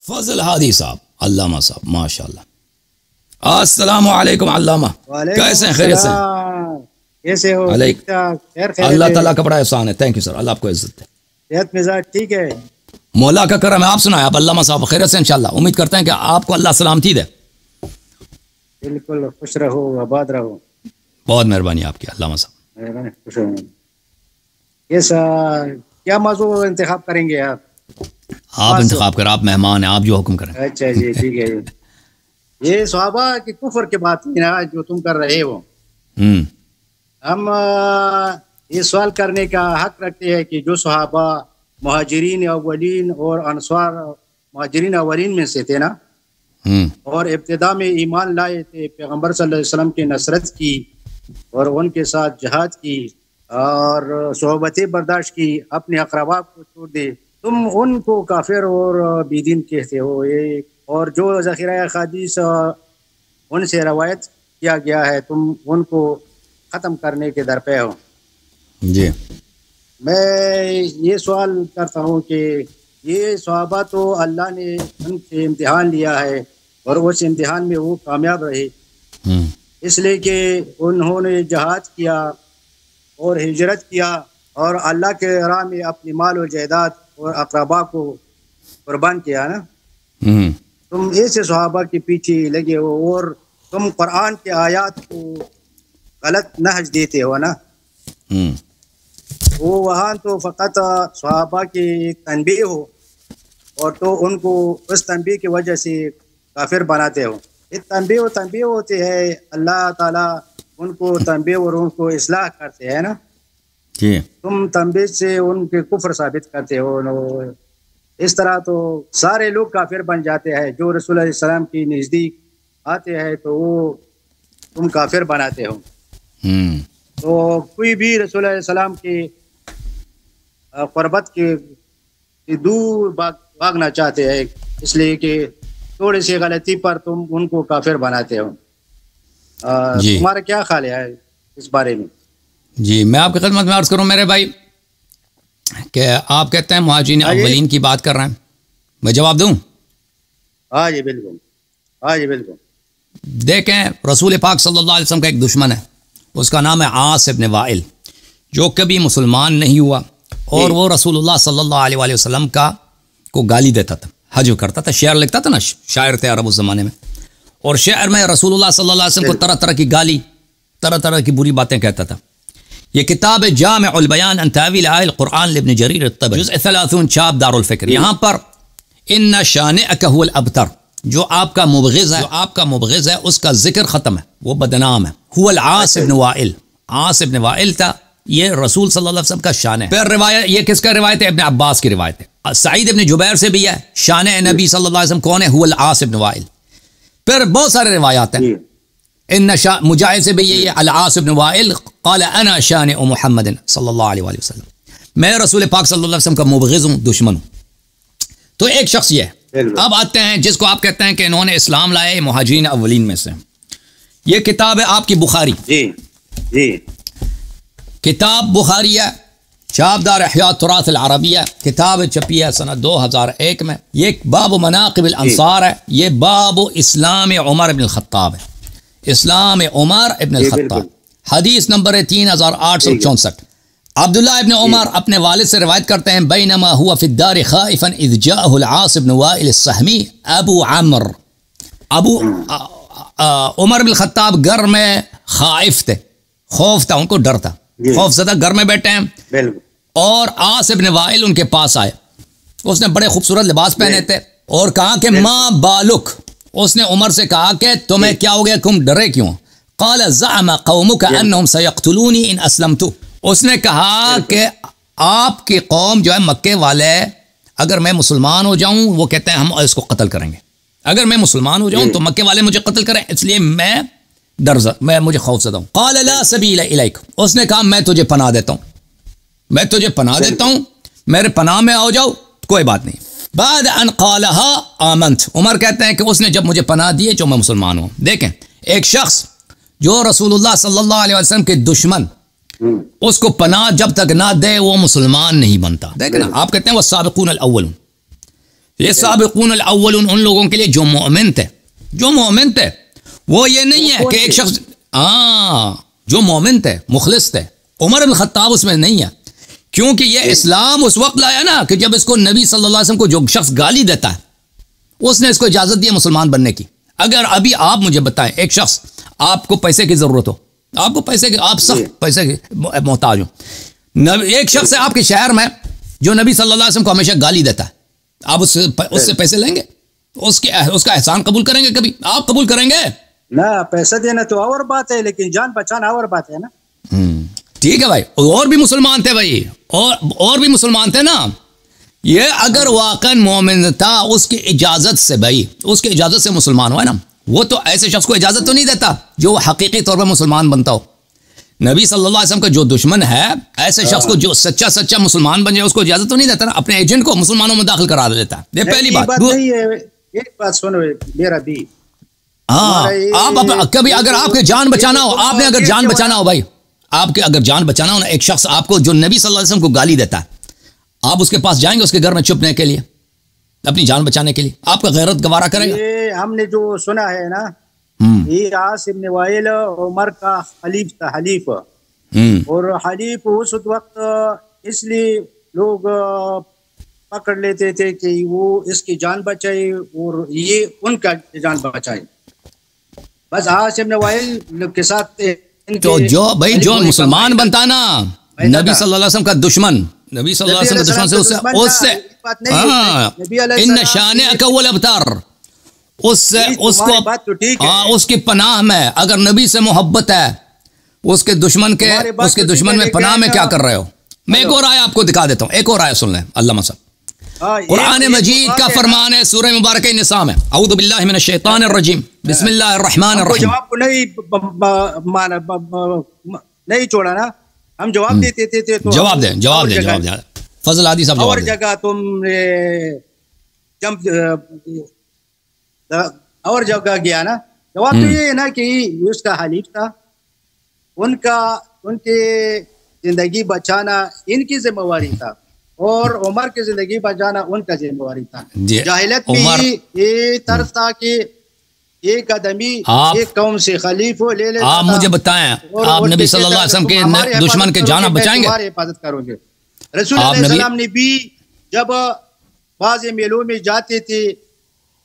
فضل ہادی صاحب، علامہ صاحب، ماشاء اللہ۔ السلام علیکم علامہ، کیسے ہیں؟ خیریت سے؟ کیسے ہو؟ اللہ تعالیٰ کا بڑا احسان ہے، تھینک یو سر، اللہ آپ کو عزت ہے۔ صحت مزاج ٹھیک ہے؟ مولا کا کرم ہے۔ آپ سنائیں، آپ علامہ صاحب خیریت سے؟ انشاءاللہ امید کرتے ہیں کہ آپ کو اللہ سلامتی دے۔ بالکل، خوش رہو، آباد رہو۔ بہت مہربانی آپ کی علامہ صاحب۔ خوش رہو۔ کیا موضوع انتخاب کریں گے آپ؟ آپ انتخاب کریں، آپ مہمان ہیں، آپ جو حکم کریں۔ اچھا جی، ٹھیک ہے۔ یہ صحابہ کی کفر کی بات ہے نا جو تم کر رہے ہو۔ ہم یہ سوال کرنے کا حق رکھتے ہیں کہ جو صحابہ مہاجرین اولین اور انصار مہاجرین اولین میں سے تھے نا، اور ابتدا میں ایمان لائے تھے، پیغمبر صلی اللہ علیہ وسلم کی نصرت کی اور ان کے ساتھ جہاد کی اور صحبتیں برداشت کی، اپنے اقربا کو چھوڑ دے، تم ان کو کافر اور بیدین کہتے ہو۔ اور جو ذخیرہ احادیث ان سے روایت کیا گیا ہے، تم ان کو ختم کرنے کے درپے ہو۔ جی، میں یہ سوال کرتا ہوں کہ یہ صحابہ تو اللہ نے ان سے امتحان لیا ہے اور اس امتحان میں وہ کامیاب رہے، اس لیے کہ انہوں نے جہاد کیا اور ہجرت کیا اور اللہ کے راہ میں اپنی مال و جائیداد اور اقربا کو قربان کیا نا۔ تم ایسے صحابہ کے پیچھے لگے ہو اور تم قرآن کے آیات کو غلط نہج دیتے ہو نا۔ وہ وہاں تو فقط صحابہ کی تنبیہ ہو اور تو ان کو اس تنبیہ کی وجہ سے کافر بناتے ہو۔ یہ تنبیہ ہوتے ہیں، اللہ تعالیٰ ان کو تنبیہ اور ان کو اصلاح کرتے ہیں نا۔ تم تنبیہ سے ان کے کفر ثابت کرتے ہو۔ اس طرح تو سارے لوگ کافر بن جاتے ہیں، جو رسول اللہ علیہ السلام کی نزدیک آتے ہیں تو وہ تم کافر بناتے ہو۔ تو کوئی بھی رسول اللہ علیہ السلام کی قربت کے دور بھاگنا چاہتے ہیں، اس لیے کہ تھوڑی سی غلطی پر تم ان کو کافر بناتے ہو۔ تمہارا کیا خیال ہے اس بارے میں؟ جی، میں آپ کی خدمت میں عرض کروں میرے بھائی کہ آپ کہتے ہیں مہاجرین اولین کی بات کر رہے ہیں، میں جواب دوں؟ ہاں جی بالکل، ہاں جی بالکل۔ دیکھیں، رسول پاک صلی اللہ علیہ وسلم کا ایک دشمن ہے، اس کا نام ہے عاص ابن وائل، جو کبھی مسلمان نہیں ہوا اور وہ رسول اللہ صلی اللہ علیہ وآلہ وسلم کو گالی دیتا تھا، حجو کرتا تھا، شعر لکھتا تھا نا، شاعر تھے عرب اس زمانے میں، اور شعر میں رسول اللہ صلی اللہ علیہ وسلم کو طرح طرح کی گالی، طرح طرح کی بری باتیں کہتا تھا۔ یہ کتاب جامع البیان عن تاویل آیات القرآن لابن جریر الطبری، جزء 30 چھاپ دار الفکر، یہاں پر ان شانئک هو الابتر، جو آپ کا مبغض ہے اس کا ذکر ختم ہے، وہ بدنام ہے۔ هو العاص ابن وائل، عاص ابن وائل تھا، یہ رسول صلی اللہ علیہ وسلم کا شان ہے۔ پھر روایت، یہ کس کا روایت ہے؟ ابن عباس کی روایت ہے۔ سعید ابن جبیر سے بھی ہے، شان نبی صلی اللہ علیہ وسلم کون ہے؟ هو العاص ابن وائل۔ پھر بہت سارے روایات ہیں، مجاہد سے بھی یہ العاص ابن وائل قال انا شانئ محمد صلی اللہ علیہ وآلہ وسلم، میں رسول پاک صلی اللہ علیہ وسلم کا مبغض ہوں، دشمن ہوں۔ تو ایک شخص یہ ہے۔ اب آتے ہیں جس کو آپ کہتے ہیں کہ انہوں نے اسلام لائے، مہاجرین اولین میں سے۔ یہ کتاب ہے آپ کی بخاری، جی کتاب بخاری ہے، چھاپ دار احیاء التراث العربیہ، کتاب چھپی ہے سنہ 2001 میں۔ یہ باب مناقب الانصار ہے، یہ باب اسلام عمر ابن الخطاب ہے، اسلام عمر ابن الخطاب، حدیث نمبر 3864۔ عبداللہ ابن عمر اپنے والد سے روایت کرتے ہیں، بینما ہوا فی الدار خائفا اذ جاءہ العاص ابن وائل السہمی ابو عمر، عمر بن الخطاب گھر میں خائف تھے، خوف تھا، ان کو ڈر تھا، خوف زدہ گھر میں بیٹھے ہیں، اور عاص ابن وائل ان کے پاس آئے، اس نے بڑے خوبصورت لباس پہنے تھے اور کہا کہ ما بالک، اس نے عمر سے کہا کہ تمہیں کیا ہو گیا، تم ڈرے کیوں؟ قال زعم قومک انہم سیقتلونی ان اسلمت، اس نے کہا کہ آپ کی قوم جو ہے مکے والے، اگر میں مسلمان ہو جاؤں، وہ کہتے ہیں ہم اس کو قتل کریں گے، اگر میں مسلمان ہو جاؤں تو مکے والے مجھے قتل کریں، اس لیے میں مجھے خوف زدہ ہوں۔ قال لا سبیل الیک، اس نے کہا میں تجھے پناہ دیتا ہوں، میں تجھے پناہ دیتا ہوں، میرے پناہ میں آ جاؤ، کوئی بات نہیں۔ بعد ان قالها آمنت، عمر کہتے ہیں کہ اس نے جب مجھے پناہ دیے جو میں مسلمان ہوں۔ دیکھیں، ایک شخص جو رسول اللہ صلی اللہ علیہ وسلم کے دشمن، اس کو پناہ جب تک نہ دے وہ مسلمان نہیں بنتا۔ دیکھیں نا، آپ کہتے ہیں وہ سابقون الاولون، یہ سابقون الاولون ان لوگوں کے لیے جو مومن تھے، جو مومن تھے، وہ یہ نہیں ہے کہ ایک شخص جو مومن تھے، مخلص تھے. عمر بن الخطاب اس میں نہیں ہے، کیونکہ یہ اسلام اس وقت لایا نا کہ جب اس کو نبی صلی اللہ علیہ وسلم کو جو شخص گالی دیتا ہے اس نے اس کو اجازت دی مسلمان بننے کی. اگر ابھی آپ مجھے بتائیں ایک شخص آپ کو پیسے کی ضرورت ہو، آپ کو پیسے کی، آپ سخت پیسے کے محتاج ہو، ایک شخص ہے آپ کے شہر میں جو نبی صلی اللہ علیہ وسلم کو ہمیشہ گالی دیتا ہے، آپ اس سے پیسے لیں گے؟ اس کا احسان قبول کریں گے؟ کبھی آپ قبول کریں گے؟ نہ، پیسہ دینا تو اور بات ہے، لیکن جان بچانا اور بات ہے نا. ٹھیک ہے بھائی، اور بھی مسلمان تھے بھائی، اور بھی مسلمان تھے نا. یہ اگر واقعا مومن تھا اس کی اجازت سے، بھائی اس کی اجازت سے مسلمان ہوا ہے نا، وہ تو ایسے شخص کو اجازت تو نہیں دیتا جو حقیقی طور پر مسلمان بنتا ہو. نبی صلی اللہ علیہ وسلم کا جو دشمن ہے، ایسے شخص کو جو سچا مسلمان بن جائے اس کو اجازت تو نہیں دیتا نا، اپنے ایجنٹ کو مسلمانوں میں داخل کرا دیتا ہے. یہ پہلی بات. ایک بات سنو میرا بھی، آپ کبھی اگر آپ کے جان بچانا ہو، آپ نے اگر جان بچانا ہو بھائی، آپ کے اگر جان بچانا ہو نا، ایک شخص آپ کو جو نبی صلی اللہ علیہ وسلم کو گالی دیتا ہے، آپ اس کے پاس جائیں گے اس کے گھر میں چھپنے کے لیے، اپنی جان بچانے کے لیے؟ آپ کا غیرت گوارا کرے گا؟ یہ ہم نے جو سنا ہے نا، یہ عاص بن وائل عمر کا حلیف تھا، حلیف. اور حلیف اس وقت اس لیے لوگ پکڑ لیتے تھے کہ وہ اس کی جان بچائے اور یہ ان کا جان بچائے. بس عاص بن وائل کے ساتھ تو جو مسلمان بنتا نا، نبی صلی اللہ علیہ وسلم کا دشمن، نبی صلی اللہ علیہ وسلم کا دشمن اس سے ان شانئک هو الابتر، اس کی پناہ میں اگر نبی سے محبت ہے، اس کے دشمن میں پناہ میں کیا کر رہے ہو؟ میں ایک اور آیہ آپ کو دکھا دیتا ہوں، ایک اور آیہ سن لیں. علامہ صاحب قرآن مجید کا فرمان ہے، سورہ مبارکہ نساء میں، اعوذ باللہ من الشیطان الرجیم، بسم اللہ الرحمن الرحیم. جواب کو نہیں چھوڑا نا، ہم جواب دیتے تھے تو جواب دیں. فضل عادی صاحب اور جگہ تم اور جگہ گیا نا. جواب تو یہ ہے نا کہ اس کا حلیف تھا، ان کی زندگی بچانا ان کی ذمہ داری تھا، اور عمر کی زندگی بچانا ان کا ذمہ داری تھا. جاہلیت میں یہ طرز تھا کہ ایک آدمی ایک قوم سے خلیف لے لیتا تھا. آپ مجھے بتائیں، آپ نبی صلی اللہ علیہ وسلم کے دشمن کے جان بچائیں گے؟ ہماری حفاظت کرو گے. رسول اللہ علیہ السلام نے بھی جب بعض میلوں میں جاتے تھے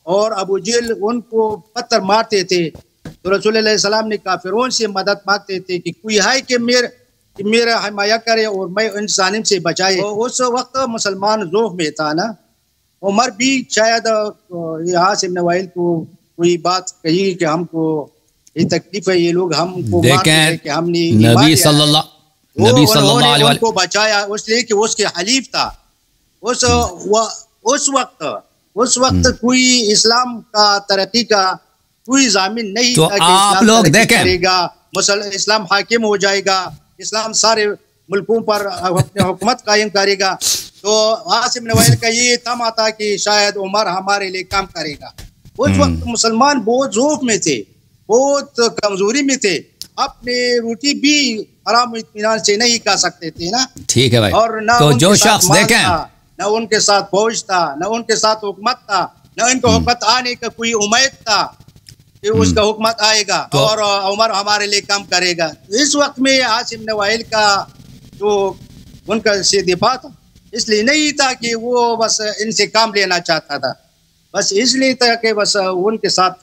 اور ابو جہل ان کو پتھر مارتے تھے تو رسول اللہ علیہ السلام نے کافرون سے مدد مانگتے تھے کہ کوئی ہے کہ میرا حمایہ کرے اور میں ان ظالم سے بچائے. اس وقت مسلمان ذوق میں تھا نا. عمر بھی شاید عاص بن وائل کو کوئی بات کہی کہ ہم کو یہ تکلیف ہے، یہ لوگ ہم کو مارتے ہیں کہ ہم نے نبی صلی اللہ علیہ وسلم کو بچایا اس لیے کہ اس کے حلیف تھا. اس وقت کوئی اسلام کا ترقی کا کوئی ضامن نہیں تھا کہ آپ لوگ دیکھیں گا اسلام حاکم ہو جائے گا، اسلام سارے ملکوں پر اپنی حکومت قائم کرے گا. تو عاص بن وائل کا یہ تمنا تھا کہ شاید عمر ہمارے لیے کام کرے گا. اس وقت مسلمان بہت ذوق میں تھے، بہت کمزوری میں تھے، اپنے روٹی بھی آرام اطمینان سے نہیں کھا سکتے تھے نا. ٹھیک ہے بھائی. اور نہ تو جو شخص دیکھیں نہ ان کے ساتھ فوج تھا، نہ ان کے ساتھ حکومت تھا، نہ ان کو حکومت آنے کا کوئی امید تھا کہ اس کا حکومت آئے گا اور عمر ہمارے لیے کام کرے گا. اس وقت میں عاص بن وائل کا جو ان کا سے دفاع تھا، اس لیے نہیں تھا کہ وہ بس ان سے کام لینا چاہتا تھا، بس اس لیے تھا کہ بس ان کے ساتھ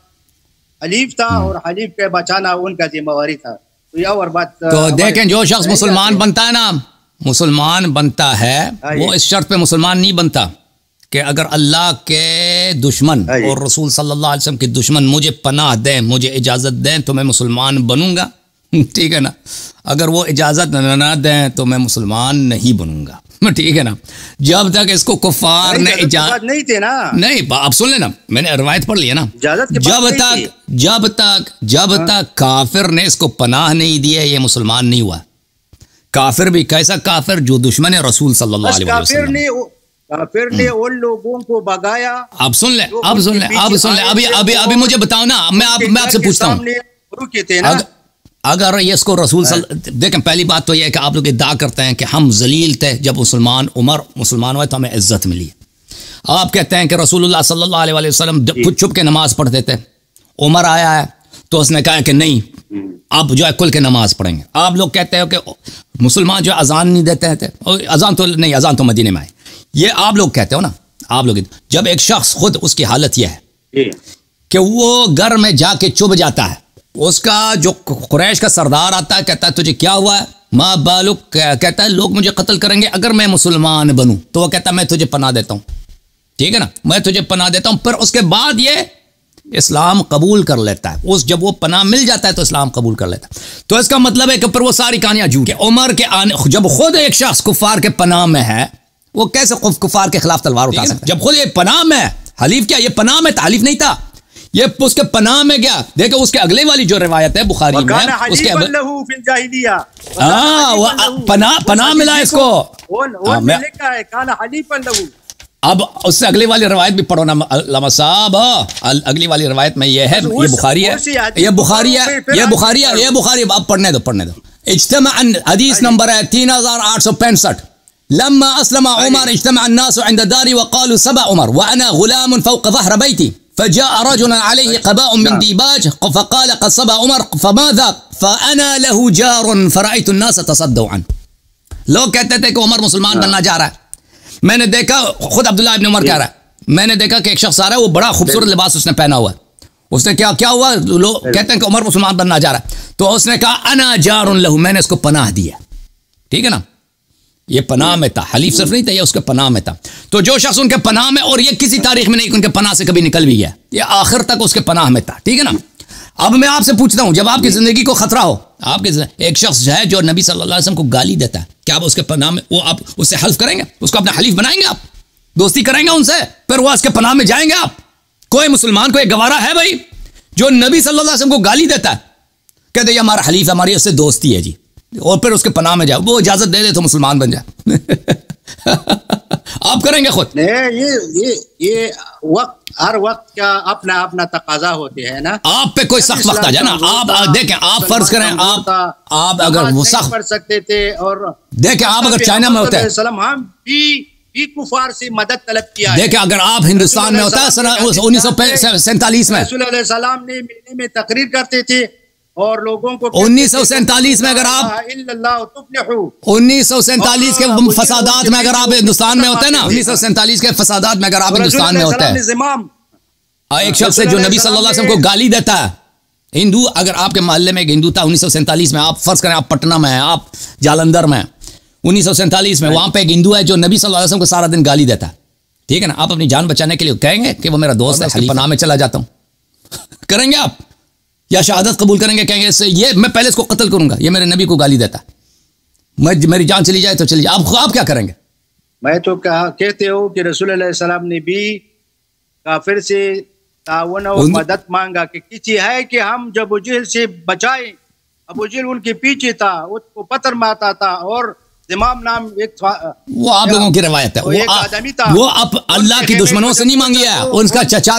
حلیف تھا اور حلیف کے بچانا ان کا ذمہ داری تھا. اور بات تو دیکھیں، جو شخص مسلمان بنتا ہے نا، مسلمان بنتا ہے، وہ اس شرط پہ مسلمان نہیں بنتا کہ اگر اللہ کے دشمن اور رسول صلی اللہ علیہ وسلم کے دشمن مجھے پناہ دیں، مجھے اجازت دیں تو میں مسلمان بنوں گا. ٹھیک ہے نا. اگر وہ اجازت نہ دیں تو میں مسلمان نہیں بنوں گا. ٹھیک ہے نا. جب تک اس کو کفار نے اجازت نہیں تھے نا، نہیں آپ سن لینا، میں نے روایت پڑھ لی ہے نا، جب تک کافر نے اس کو پناہ نہیں دی ہے یہ مسلمان نہیں ہوا. کافر بھی کیسا کافر؟ جو دشمن ہے رسول صلی اللہ علیہ وسلم. کافر نے ان لوگوں کو بگایا. آپ سن لیں ابھی مجھے بتاؤ نا، میں آپ سے پوچھتا ہوں، اگر یہ اس کو رسول دیکھیں، پہلی بات تو یہ ہے کہ آپ لوگ ادعا کرتے ہیں کہ ہم ذلیل تھے، جب عمر مسلمان ہوئے تو ہمیں عزت ملی. آپ کہتے ہیں کہ رسول اللہ صلی اللہ علیہ وسلم چھپ کے نماز پڑھتے تھے، عمر آیا ہے تو اس نے کہا کہ نہیں آپ جو ہے کھل کے نماز پڑھیں گے. آپ لوگ کہتے ہو کہ مسلمان جو اذان نہیں دیتے ہیں، اذان تو نہیں، اذان تو مدینے میں آئے. یہ آپ لوگ کہتے ہو نا. آپ لوگ جب ایک شخص خود اس کی حالت یہ ہے کہ وہ گھر میں جا کے چب جاتا ہے، اس کا جو قریش کا سردار آتا ہے کہتا ہے تجھے کیا ہوا ہے، ماں بالک، کہتا ہے لوگ مجھے قتل کریں گے اگر میں مسلمان بنوں، تو وہ کہتا ہے میں تجھے پناہ دیتا ہوں، ٹھیک ہے نا، میں تجھے پناہ دیتا ہوں. پھر اس کے بعد یہ اسلام قبول کر لیتا ہے. جب وہ پناہ مل جاتا ہے تو اسلام قبول کر لیتا ہے. تو اس کا مطلب ہے کہ پھر وہ ساری کہانیاں جھوٹ. عمر کے جب خود ایک شخص کفار کے پناہ میں ہے، وہ کیسے کفار کے خلاف تلوار اٹھا سکتا ہے؟ جب خود یہ پناہ میں ہے، حلیف کیا، یہ پناہ میں تحلیف نہیں تھا، یہ اس کے پناہ میں گیا. دیکھو اس کے اگلے والی جو روایت ہے بخاری میں، اس کے پناہ ملا اس کو. اب اس سے اگلی والی روایت بھی پڑھو نا علامہ صاحب. اگلی والی روایت میں یہ ہے، یہ بخاری ہے، یہ بخاری ہے، یہ بخاری ہے، یہ بخاری. اب پڑھنے دو. اجتماع حدیث نمبر ہے 3865. لما اسلم عمر اجتمع الناس عند داري وقالوا سبع عمر وانا غلام فوق ظهر بيتي فجاء رجل عليه قباء من ديباج فقال قد سبع عمر فماذا فانا له جار فرأيت الناس تصدوا عنه. لوگ کہتے تھے کہ عمر مسلمان بننا جا رہا ہے. میں نے دیکھا، خود عبداللہ ابن عمر کہہ رہا ہے، میں نے دیکھا کہ ایک شخص آ رہا ہے، وہ بڑا خوبصورت لباس اس نے پہنا ہوا ہے. اس نے کیا ہوا، لوگ کہتے ہیں کہ عمر مسلمان بننا جا رہا ہے. تو اس نے کہا انا جار لہو، میں نے اس کو پناہ دیا. ٹھیک ہے نا، یہ پناہ میں تھا، حلیف صرف نہیں تھا، یہ اس کے پناہ میں تھا. تو جو شخص ان کے پناہ میں، اور یہ کسی تاریخ میں نہیں کہ ان کے پناہ سے کبھی نکل بھی گیا، یہ آخر تک اس کے پناہ میں تھا. ٹھیک ہے نا. اب میں آپ سے پوچھتا ہوں، جب آپ کی زندگی کو خطرہ ہو، آپ کے ایک شخص ہے جو نبی صلی اللہ علیہ وسلم کو گالی دیتا ہے، کیا آپ اس کے پناہ میں، وہ آپ اس سے حلف کریں گے، اس کو اپنا حلیف بنائیں گے، آپ دوستی کریں گے ان سے، پھر وہ اس کے پناہ میں جائیں گے آپ؟ کوئی مسلمان کو ایک گوارا ہے بھائی جو نبی صلی اللہ علیہ وسلم کو گالی دیتا ہے، کہتے یہ ہمارا حلیف ہے، ہماری اس سے دوستی ہے جی، اور پھر اس کے پناہ میں جائے، وہ اجازت دے دے تو مسلمان بن جائے. آپ کریں گے خود؟ یہ وقت، ہر وقت کا اپنا اپنا تقاضا ہوتے ہیں نا. آپ پہ کوئی سخت وقت آ جائے نا، آپ دیکھیں، آپ فرض کریں آپ اگر وہ سخت پڑھ سکتے تھے، اور دیکھیں آپ اگر چائنا میں ہوتے ہیں، ہم بھی کفار سے مدد طلب کیا ہے. دیکھیں اگر آپ ہندوستان میں ہوتا ہے 1947 میں، رسول علیہ السلام نے ملنے میں تقریر کرتے تھے اور لوگوں کو 1947 میں، اگر آپ 1947 کے فسادات میں اگر آپ ہندوستان میں ہوتے ہیں نا، 1947 کے فسادات میں اگر آپ ہندوستان میں ہوتے ہیں، ایک شخص ہے جو نبی صلی اللہ علیہ وسلم کو گالی دیتا ہے، ہندو، اگر آپ کے محلے میں ایک ہندو تھا 1947 میں، آپ فرض کریں آپ پٹنہ میں ہیں، آپ جالندھر میں 1947 میں، وہاں پہ ایک ہندو ہے جو نبی صلی اللہ علیہ وسلم کو سارا دن گالی دیتا ہے. ٹھیک ہے نا. آپ اپنی جان بچانے کے لیے کہیں گے کہ وہ میرا دوست ہے، خلیفہ پناہ میں چلا جاتا ہوں، کریں گے آپ؟ یا شہادت قبول کریں گے، کہیں گے اس سے یہ میں پہلے اس کو قتل کروں گا، یہ میرے نبی کو گالی دیتا ہے، میری جان چلی جائے تو چلی جائے. آپ کیا کریں گے؟ میں تو کہتے ہو کہ رسول اللہ علیہ السلام نے بھی کافر سے تعاون اور مدد مانگا کہ کسی ہے کہ ہم جب ابو جہل سے بچائیں. ابو جہل ان کے پیچھے تھا، اس کو پتھر مارتا تھا، اور زمام نام ایک وہ آپ لوگوں کی روایت ہے، وہ اب اللہ کی دشمنوں سے نہیں مانگی ہے. ان کا چچا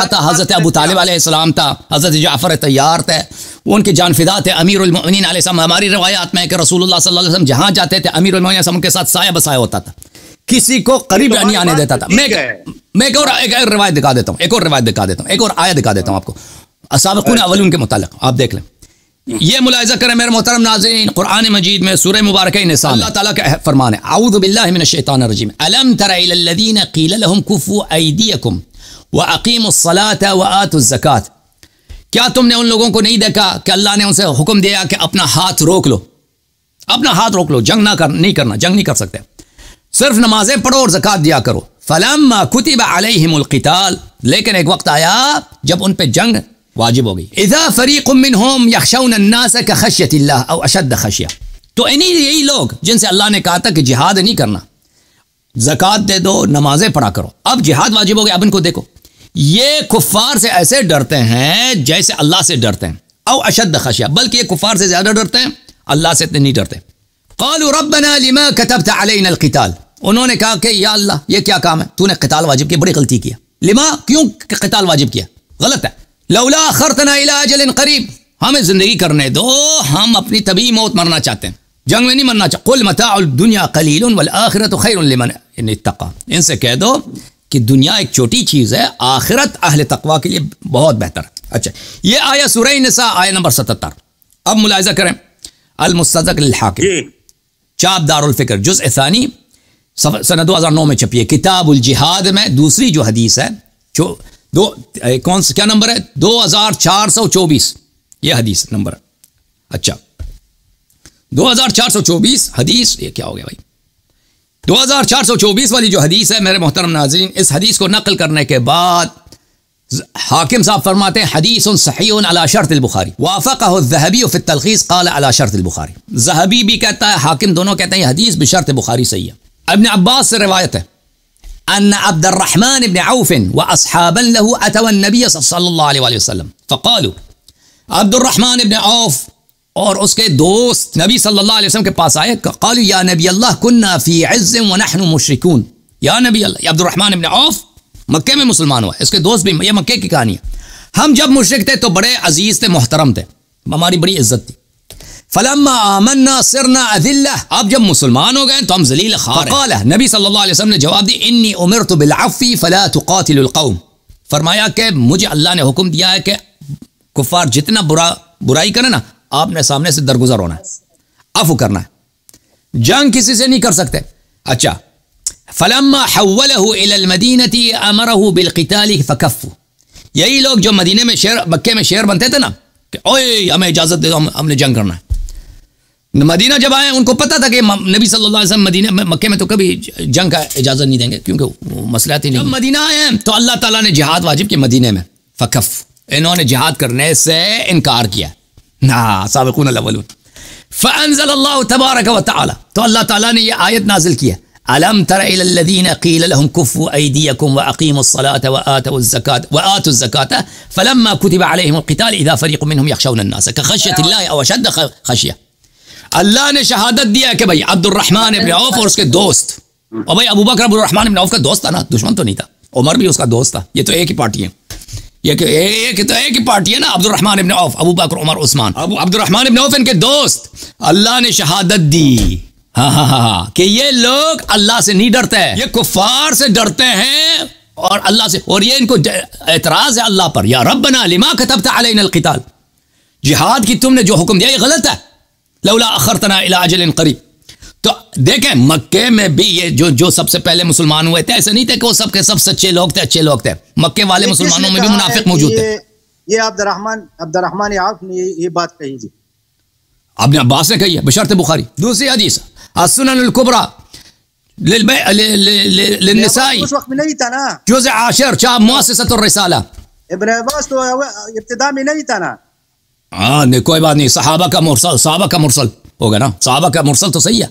تھا حضرت ابو طالب علیہ السلام تھا، حضرت جعفر طیار تھے، وہ ان کے جان فدا تھے، امیر المؤمنین علیہ السلام. ہماری روایات میں ہے کہ رسول اللہ صلی اللہ علیہ وسلم جہاں جاتے تھے امیر المؤمنین علیہ السلام کے ساتھ سایہ بسایہ ہوتا تھا، کسی کو قریب نہیں آنے دیتا تھا. میں ایک اور روایت دکھا دیتا ہوں، ایک اور آیت دکھا دیتا ہوں آپ کو سابقون اولون کے متعلق، آپ دیکھ لیں. یہ ملاحظہ کریں میرے محترم ناظرین، قرآن مجید میں سورہ مبارکہ نساء اللہ تعالیٰ کا فرمان ہے، اعوذ باللہ من الشیطان الرجیم، الم تر الی الذین قیل لهم کفوا ایدیکم واقیموا الصلاۃ وآتوا الزکاۃ. کیا تم نے ان لوگوں کو نہیں دیکھا کہ اللہ نے ان سے حکم دیا کہ اپنا ہاتھ روک لو، جنگ نہیں کرنا، جنگ نہیں کر سکتے، صرف نمازیں پڑھو اور زکات دیا کرو. فلما کتب علیہم القتال، لیکن ایک وقت آیا جب ان پہ جنگ واجب ہو گئی. اذا فریق منہم یخشون الناس کخشیۃ اللہ او اشد خشیہ. تو یہی لوگ جن سے اللہ نے کہا تھا کہ جہاد نہیں کرنا، زکات دے دو، نمازیں پڑھا کرو، اب جہاد واجب ہو گیا. اب ان کو دیکھو، یہ کفار سے ایسے ڈرتے ہیں جیسے اللہ سے ڈرتے ہیں، او اشد خشیہ، بلکہ یہ کفار سے زیادہ ڈرتے ہیں، اللہ سے اتنے نہیں ڈرتے. قالوا ربنا لما كتبت علينا القتال. انہوں نے کہا کہ یا اللہ یہ کیا کام ہے، تو نے قتال واجب کیا، بڑی غلطی کیا. لما، کیوں قتال واجب کیا، غلط ہے. لولا اخرتنا الى اجل قریب، ہمیں زندگی کرنے دو، ہم اپنی طبیعی موت مرنا چاہتے ہیں، جنگ میں نہیں مرنا چاہتے. قل متاع الدنیا قلیل والآخرۃ خیر لمن اتقى. ان سے کہہ دو کہ دنیا ایک چھوٹی چیز ہے، آخرت اہل تقوی کے لیے بہت بہتر ہے۔ اچھا، یہ آیا سورہ نساء آیہ نمبر 77۔ اب ملاحظہ کریں، المستدرک للحاکم، چاپ دار الفکر، جزء ثانی، سنہ 2009 میں چھپی ہے، کتاب الجہاد میں دوسری جو حدیث ہے، جو کون سا کیا نمبر ہے؟ 2424 یہ حدیث نمبر ہے۔ اچھا 2424 حدیث، یہ کیا ہو گیا بھائی، 2424 والی جو حدیث ہے میرے محترم ناظرین، اس حدیث کو نقل کرنے کے بعد حاکم صاحب فرماتے ہیں حدیث صحیح علی شرط البخاری، وافقہ الذہبی فی التلخیص قال علی شرط البخاری۔ ذہبی بھی کہتا ہے، حاکم دونوں کہتے ہیں یہ حدیث بشرط بخاری صحیح ہے۔ ابن عباس سے روایت ہے ان عبد الرحمن بن عوف واصحابا له اتوا النبي صلی اللہ علیہ وآلہ وسلم فقالوا، عبد الرحمن بن عوف اور اس کے دوست نبی صلی اللہ علیہ وسلم کے پاس آئے، قالوا یا نبی اللہ كنا في عز ونحن مشركون، یا نبی اللہ، عبد الرحمن بن عوف مکے میں مسلمان ہوا، اس کے دوست بھی، یہ مکے کی کہانی ہے، ہم جب مشرک تھے تو بڑے عزیز تھے، محترم تھے، ہماری بڑی عزت تھی، فلما آمنا صرنا اذلہ، اب جب مسلمان ہو گئے تو ہم ذلیل خوار ہیں۔ فقال، نبی صلی اللہ علیہ وسلم نے جواب دی، انی امرت بالعفو فلا تقاتل القوم، فرمایا کہ مجھے اللہ نے حکم دیا ہے کہ کفار جتنا برائی کرے نا، آپ نے سامنے سے درگزر ہونا ہے، عفو کرنا ہے، جنگ کسی سے نہیں کر سکتے۔ اچھا، فلما حولہ الی المدینہ امرہ بالقتال فکفوا، یہی لوگ جو مدینے میں مکے میں شیر بنتے تھے نا کہ اوئے ہمیں اجازت دے دو، ہم نے جنگ کرنا ہے، مدینہ جب آئے ان کو پتا تھا کہ نبی صلی اللہ علیہ وسلم مدینہ مکے میں تو کبھی جنگ کا اجازت نہیں دیں گے کیونکہ وہ مصلحت ہی نہیں۔ جب مدینہ آئے تو اللہ تعالیٰ نے جہاد واجب کیا مدینہ میں، فکف، انہوں نے جہاد کرنے سے انکار کیا، سابقون الاولون، فانزل اللہ تبارک و تعالی، تو اللہ تعالیٰ نے یہ آیت نازل کی ہے، الم تر الی الذین قیل لهم کفوا ایدیکم واقیموا الصلاة وآتوا الزکاة فلما کتب علیہم القتال اذا فریق منهم یخشون الناس کخشیۃ اللہ او اشد خشیہ۔ اللہ نے شہادت دیا کہ بھائی عبد الرحمن ابن عوف اور اس کے دوست، اور بھائی ابو بکر عبد الرحمن ابن عوف کا دوست تھا نا، دشمن تو نہیں تھا، عمر بھی اس کا دوست تھا، یہ تو ایک ہی پارٹی ہے، یہ تو ایک ہی پارٹی ہے نا، عبد الرحمن ابن عوف، ابو بکر عمر عثمان، عبد الرحمن ابن عوف ان کے دوست، اللہ نے شہادت دی ہاں کہ یہ لوگ اللہ سے نہیں ڈرتے، یہ کفار سے ڈرتے ہیں اور اللہ سے، اور یہ ان کو اعتراض ہے اللہ پر، یا ربنا لما كتبت علینا القتال، جہاد کی تم نے جو حکم دیا یہ غلط ہے، لولا اخرتنا الى اجل قریب۔ تو دیکھیں مکے میں بھی یہ جو سب سے پہلے مسلمان ہوئے تھے، ایسے نہیں تھے کہ وہ سب کے سب سچے لوگ تھے، اچھے لوگ تھے، مکے والے مسلمانوں میں بھی منافق موجود تھے۔ یہ عبد الرحمن عوف نے یہ بات کہی تھی، ابن عباس نے کہی ہے بشرط بخاری۔ دوسری حدیث السنن الکبریٰ للنسائی، اس وقت میں نہیں تھا نا، جزء 10 چاپ مؤسسۃ الرسالہ، ابن عباس تو ابتدا میں نہیں تھا نا۔ ہاں نہیں کوئی بات نہیں، صحابہ کا مرسل ہوگا نا، صحابہ کا مرسل تو صحیح ہے،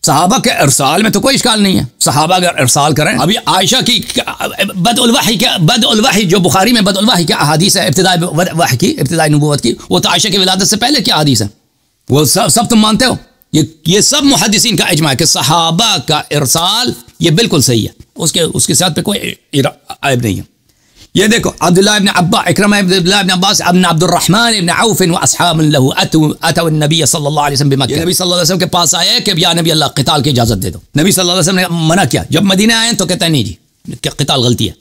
صحابہ کے ارسال میں تو کوئی اشکال نہیں ہے، صحابہ اگر ارسال کریں، ابھی عائشہ کی بدء الوحی جو بخاری میں بدء الوحی کی احادیث ہے، ابتدائی وحی کی، ابتدائی نبوت کی، وہ تو عائشہ کی ولادت سے پہلے کی احادیث ہے، وہ سب تم مانتے ہو، یہ سب محدثین کا اجماع ہے کہ صحابہ کا ارسال یہ بالکل صحیح ہے، اس کے ساتھ پہ کوئی عیب نہیں ہے۔ یہ دیکھو عبداللہ ابن عباس، اکرمہ ابن ابن عباس، ابن عبد الرحمن ابن عوف واصحاب له اتوا النبي صلی اللہ علیہ وسلم بمکہ، نبی صلی اللہ علیہ وسلم کے پاس آئے کہ یا نبی اللہ قتال کی اجازت دے دو، نبی صلی اللہ علیہ وسلم نے منع کیا، جب مدینہ آئے تو کہتے ہیں نہیں جی کہ قتال غلطی ہے،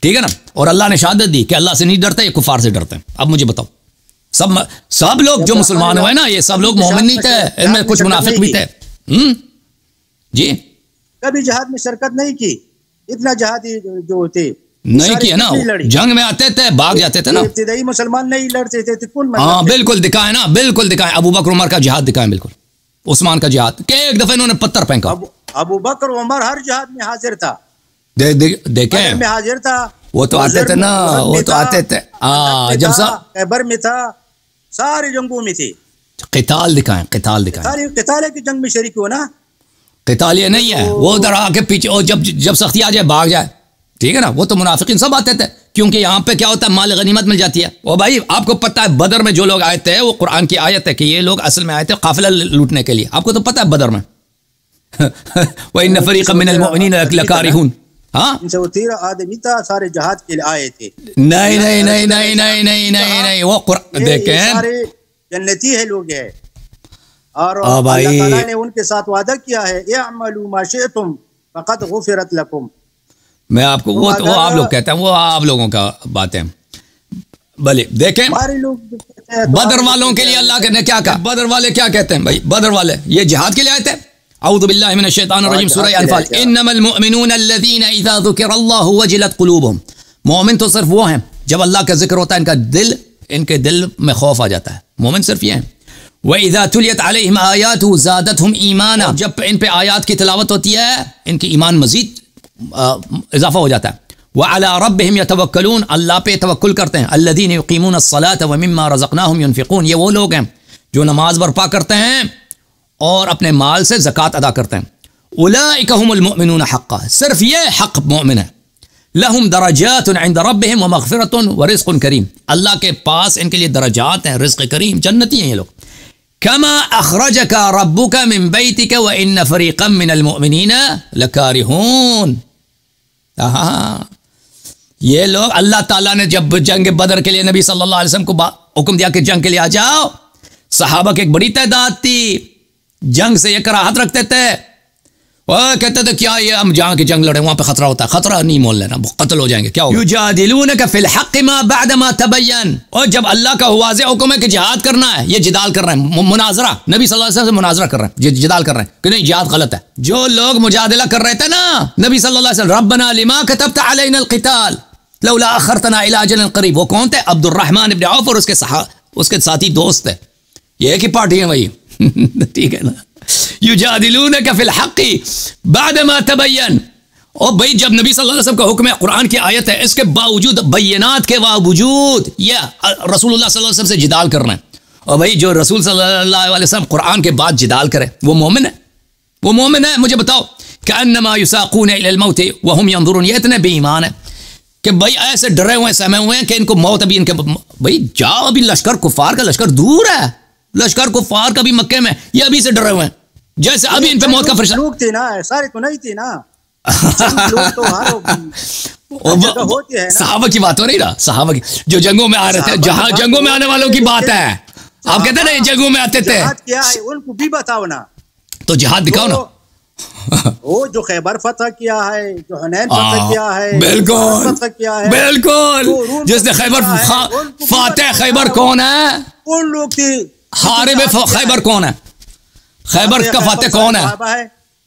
ٹھیک ہے نا، اور اللہ نے شہادت دی کہ اللہ سے نہیں ڈرتے، یہ کفار سے ڈرتے ہیں۔ اب مجھے بتاؤ، سب لوگ جو مسلمان ہوئے نا، یہ سب لوگ مومن نہیں تھے، ان میں کچھ منافق بھی تھے، جی کبھی جہاد میں شرکت نہیں کی، اتنا جہادی جو تھے نہیں کیا نا، جنگ میں آتے تھے بھاگ جاتے تھے نا، ابتدائی مسلمان نہیں لڑتے تھے، کون؟ ہاں بالکل دکھائے نا، بالکل دکھائے، ابو بکر عمر کا جہاد دکھائے، بالکل عثمان کا جہاد کہ ایک دفعہ انہوں نے پتھر پھینکا، ابو بکر عمر ہر جہاد میں حاضر تھا، دیکھیں میں حاضر تھا، وہ تو آتے تھے نا، وہ تو آتے تھے، جب خیبر میں تھا، سارے جنگوں میں تھے، قتال دکھائیں، قتال دکھائیں، قتال کی جنگ میں شریک ہو نا، قتال یہ نہیں ہے وہ ادھر آ کے پیچھے، اور جب سختی آ جائے بھاگ جائے، ٹھیک ہے نا، وہ تو منافقین سب آتے تھے، کیونکہ یہاں پہ کیا ہوتا ہے، مال غنیمت مل جاتی ہے، اور بھائی آپ کو پتہ ہے بدر میں جو لوگ آئے تھے، وہ قرآن کی آیت ہے کہ یہ لوگ اصل میں آئے تھے قافلہ لوٹنے کے لیے، آپ کو تو پتہ ہے بدر میں وَإِنَّ فَرِيقًا مِّنَ الْمُؤْمِنِينَ لَكَارِهُونَ، ہاں 313 آدمی تھا، سارے جہاد کے لیے آئے تھے، نہیں وہ قرآن دیکھیں، سارے جنتی ہے لوگ ہیں، اور اللہ تعالیٰ نے ان کے ساتھ وعدہ کیا ہے، اعملوا ما شئتم فقد غفرت لکم، میں آپ کو وہ آپ لوگ کہتے ہیں، وہ آپ لوگوں کا باتیں. بھلے دیکھیں بدر والوں کے لیے اللہ نے کیا کہا. بدر والے کیا کہتے ہیں بھائی؟ بدر والے یہ جہاد کے لیے آئے تھے. اعوذ باللہ من الشیطان الرجیم، سورہ انفال. انما المؤمنون الذین اذا ذکر اللہ وجلت قلوبهم. مومن تو صرف وہ ہیں جب اللہ کا ذکر ہوتا ہے ان کے دل میں خوف آ جاتا ہے. مومن صرف یہ ہیں. وَإِذَا تُلِيَتْ عَلَيْهِمْ آيَاتُهُ زَادَتْهُمْ إِيمَانًا. جب ان پہ آیات کی تلاوت ہوتی ہے ان کی ایمان مزید اضافہ ہو جاتا ہے. وَعَلَىٰ رَبِّهِمْ يَتَوَكَّلُونَ. اللہ پہ توکل کرتے ہیں. الَّذِينَ يُقِيمُونَ الصَّلَاةَ وَمِمَّا رَزَقْنَاهُمْ يُنْفِقُونَ. یہ وہ لوگ ہیں جو نماز برپا کرتے ہیں اور اپنے مال سے زکوٰۃ ادا کرتے ہیں. أُولَٰئِكَ هُمُ الْمُؤْمِنُونَ حَقًّا. صرف یہ حق مومن ہے. لَهُمْ دَرَجَاتٌ عِنْدَ رَبِّهِمْ وَمَغْفِرَةٌ وَرِزْقٌ كَرِيمٌ. اللہ کے پاس ان کے لیے درجات ہیں، رزق کریم، جنتی ہیں یہ لوگ. كما اخرجك ربك من بيتك وان فريقا من المؤمنين لكارهون. یہ لوگ اللہ تعالیٰ نے جب جنگ بدر کے لیے نبی صلی اللہ علیہ وسلم کو حکم دیا کہ جنگ کے لیے آ جاؤ، صحابہ کی ایک بڑی تعداد تھی، جنگ سے یہ کراہت رکھتے تھے. وہ کہتے تھے کیا یہ ہم جہاں کی جنگ لڑے وہاں پہ خطرہ ہوتا ہے، خطرہ نہیں مول لینا، قتل ہو جائیں گے، کیا ہوگا. یجادلونک فی الحق ما بعد ما تبین. اور جب اللہ کا واضح حکم ہے کہ جہاد کرنا ہے، یہ جدال کر رہے ہیں، مناظرہ نبی صلی اللہ علیہ وسلم سے مناظرہ کر رہے ہیں، جدال کر رہے ہیں کہ نہیں جہاد غلط ہے. جو لوگ مجادلہ کر رہے تھے نا نبی صلی اللہ علیہ وسلم، ربنا لما كتبت علینا القتال لولا اخرتنا الى اجل قریب. وہ کون تھے؟ عبد الرحمن ابن عوف اور اس کے ساتھی دوست تھے. یہ ایک ہی پارٹی ہے وہی. ٹھیک ہے نا. یجادلونک فی الحق بعد ما تبین. اور بھائی جب نبی صلی اللہ علیہ وسلم کا حکم ہے، قرآن کی آیت ہے، اس کے باوجود، بینات کے باوجود یہ رسول اللہ صلی اللہ علیہ وسلم سے جدال کر رہے ہیں. اور بھائی جو رسول صلی اللہ علیہ وسلم قرآن کے بعد جدال کرے وہ مومن ہے. وہ مومن ہے. مجھے بتاؤ کأنما یساقون الی الموت وهم ينظرون. یہ اتنے بے ایمان ہے کہ بھائی ایسے ڈرے ہوئے سہمے ہوئے ہیں کہ ان کو موت ابھی ان کے بھائی جاؤ، ابھی لشکر کفار کا لشکر دور ہے، لشکر کفار کا بھی مکے میں، یہ ابھی سے ڈرے ہوئے ہیں جیسے ابھی ان پہ موت کا فرشتہ. لوگ تھے نا، سارے تو نہیں تھے نا. صحابہ کی بات ہو رہی نا، صحابہ کی جو جنگوں میں آ رہے تھے، جہاں جنگوں میں آنے والوں کی بات ہے. آپ کہتے ہیں نا یہ جنگوں میں آتے تھے، کیا ہے ان کو بھی بتاؤ نا. تو جہاد دکھاؤ نا. وہ جو خیبر فتح کیا ہے، جو حنین فتح کیا ہے، بالکل فتح کیا ہے، بالکل. جس نے خیبر فاتح خیبر کون ہے؟ کون لوگ تھے؟ حارب خیبر کون ہے؟ خیبر کا فاتح کون ہے؟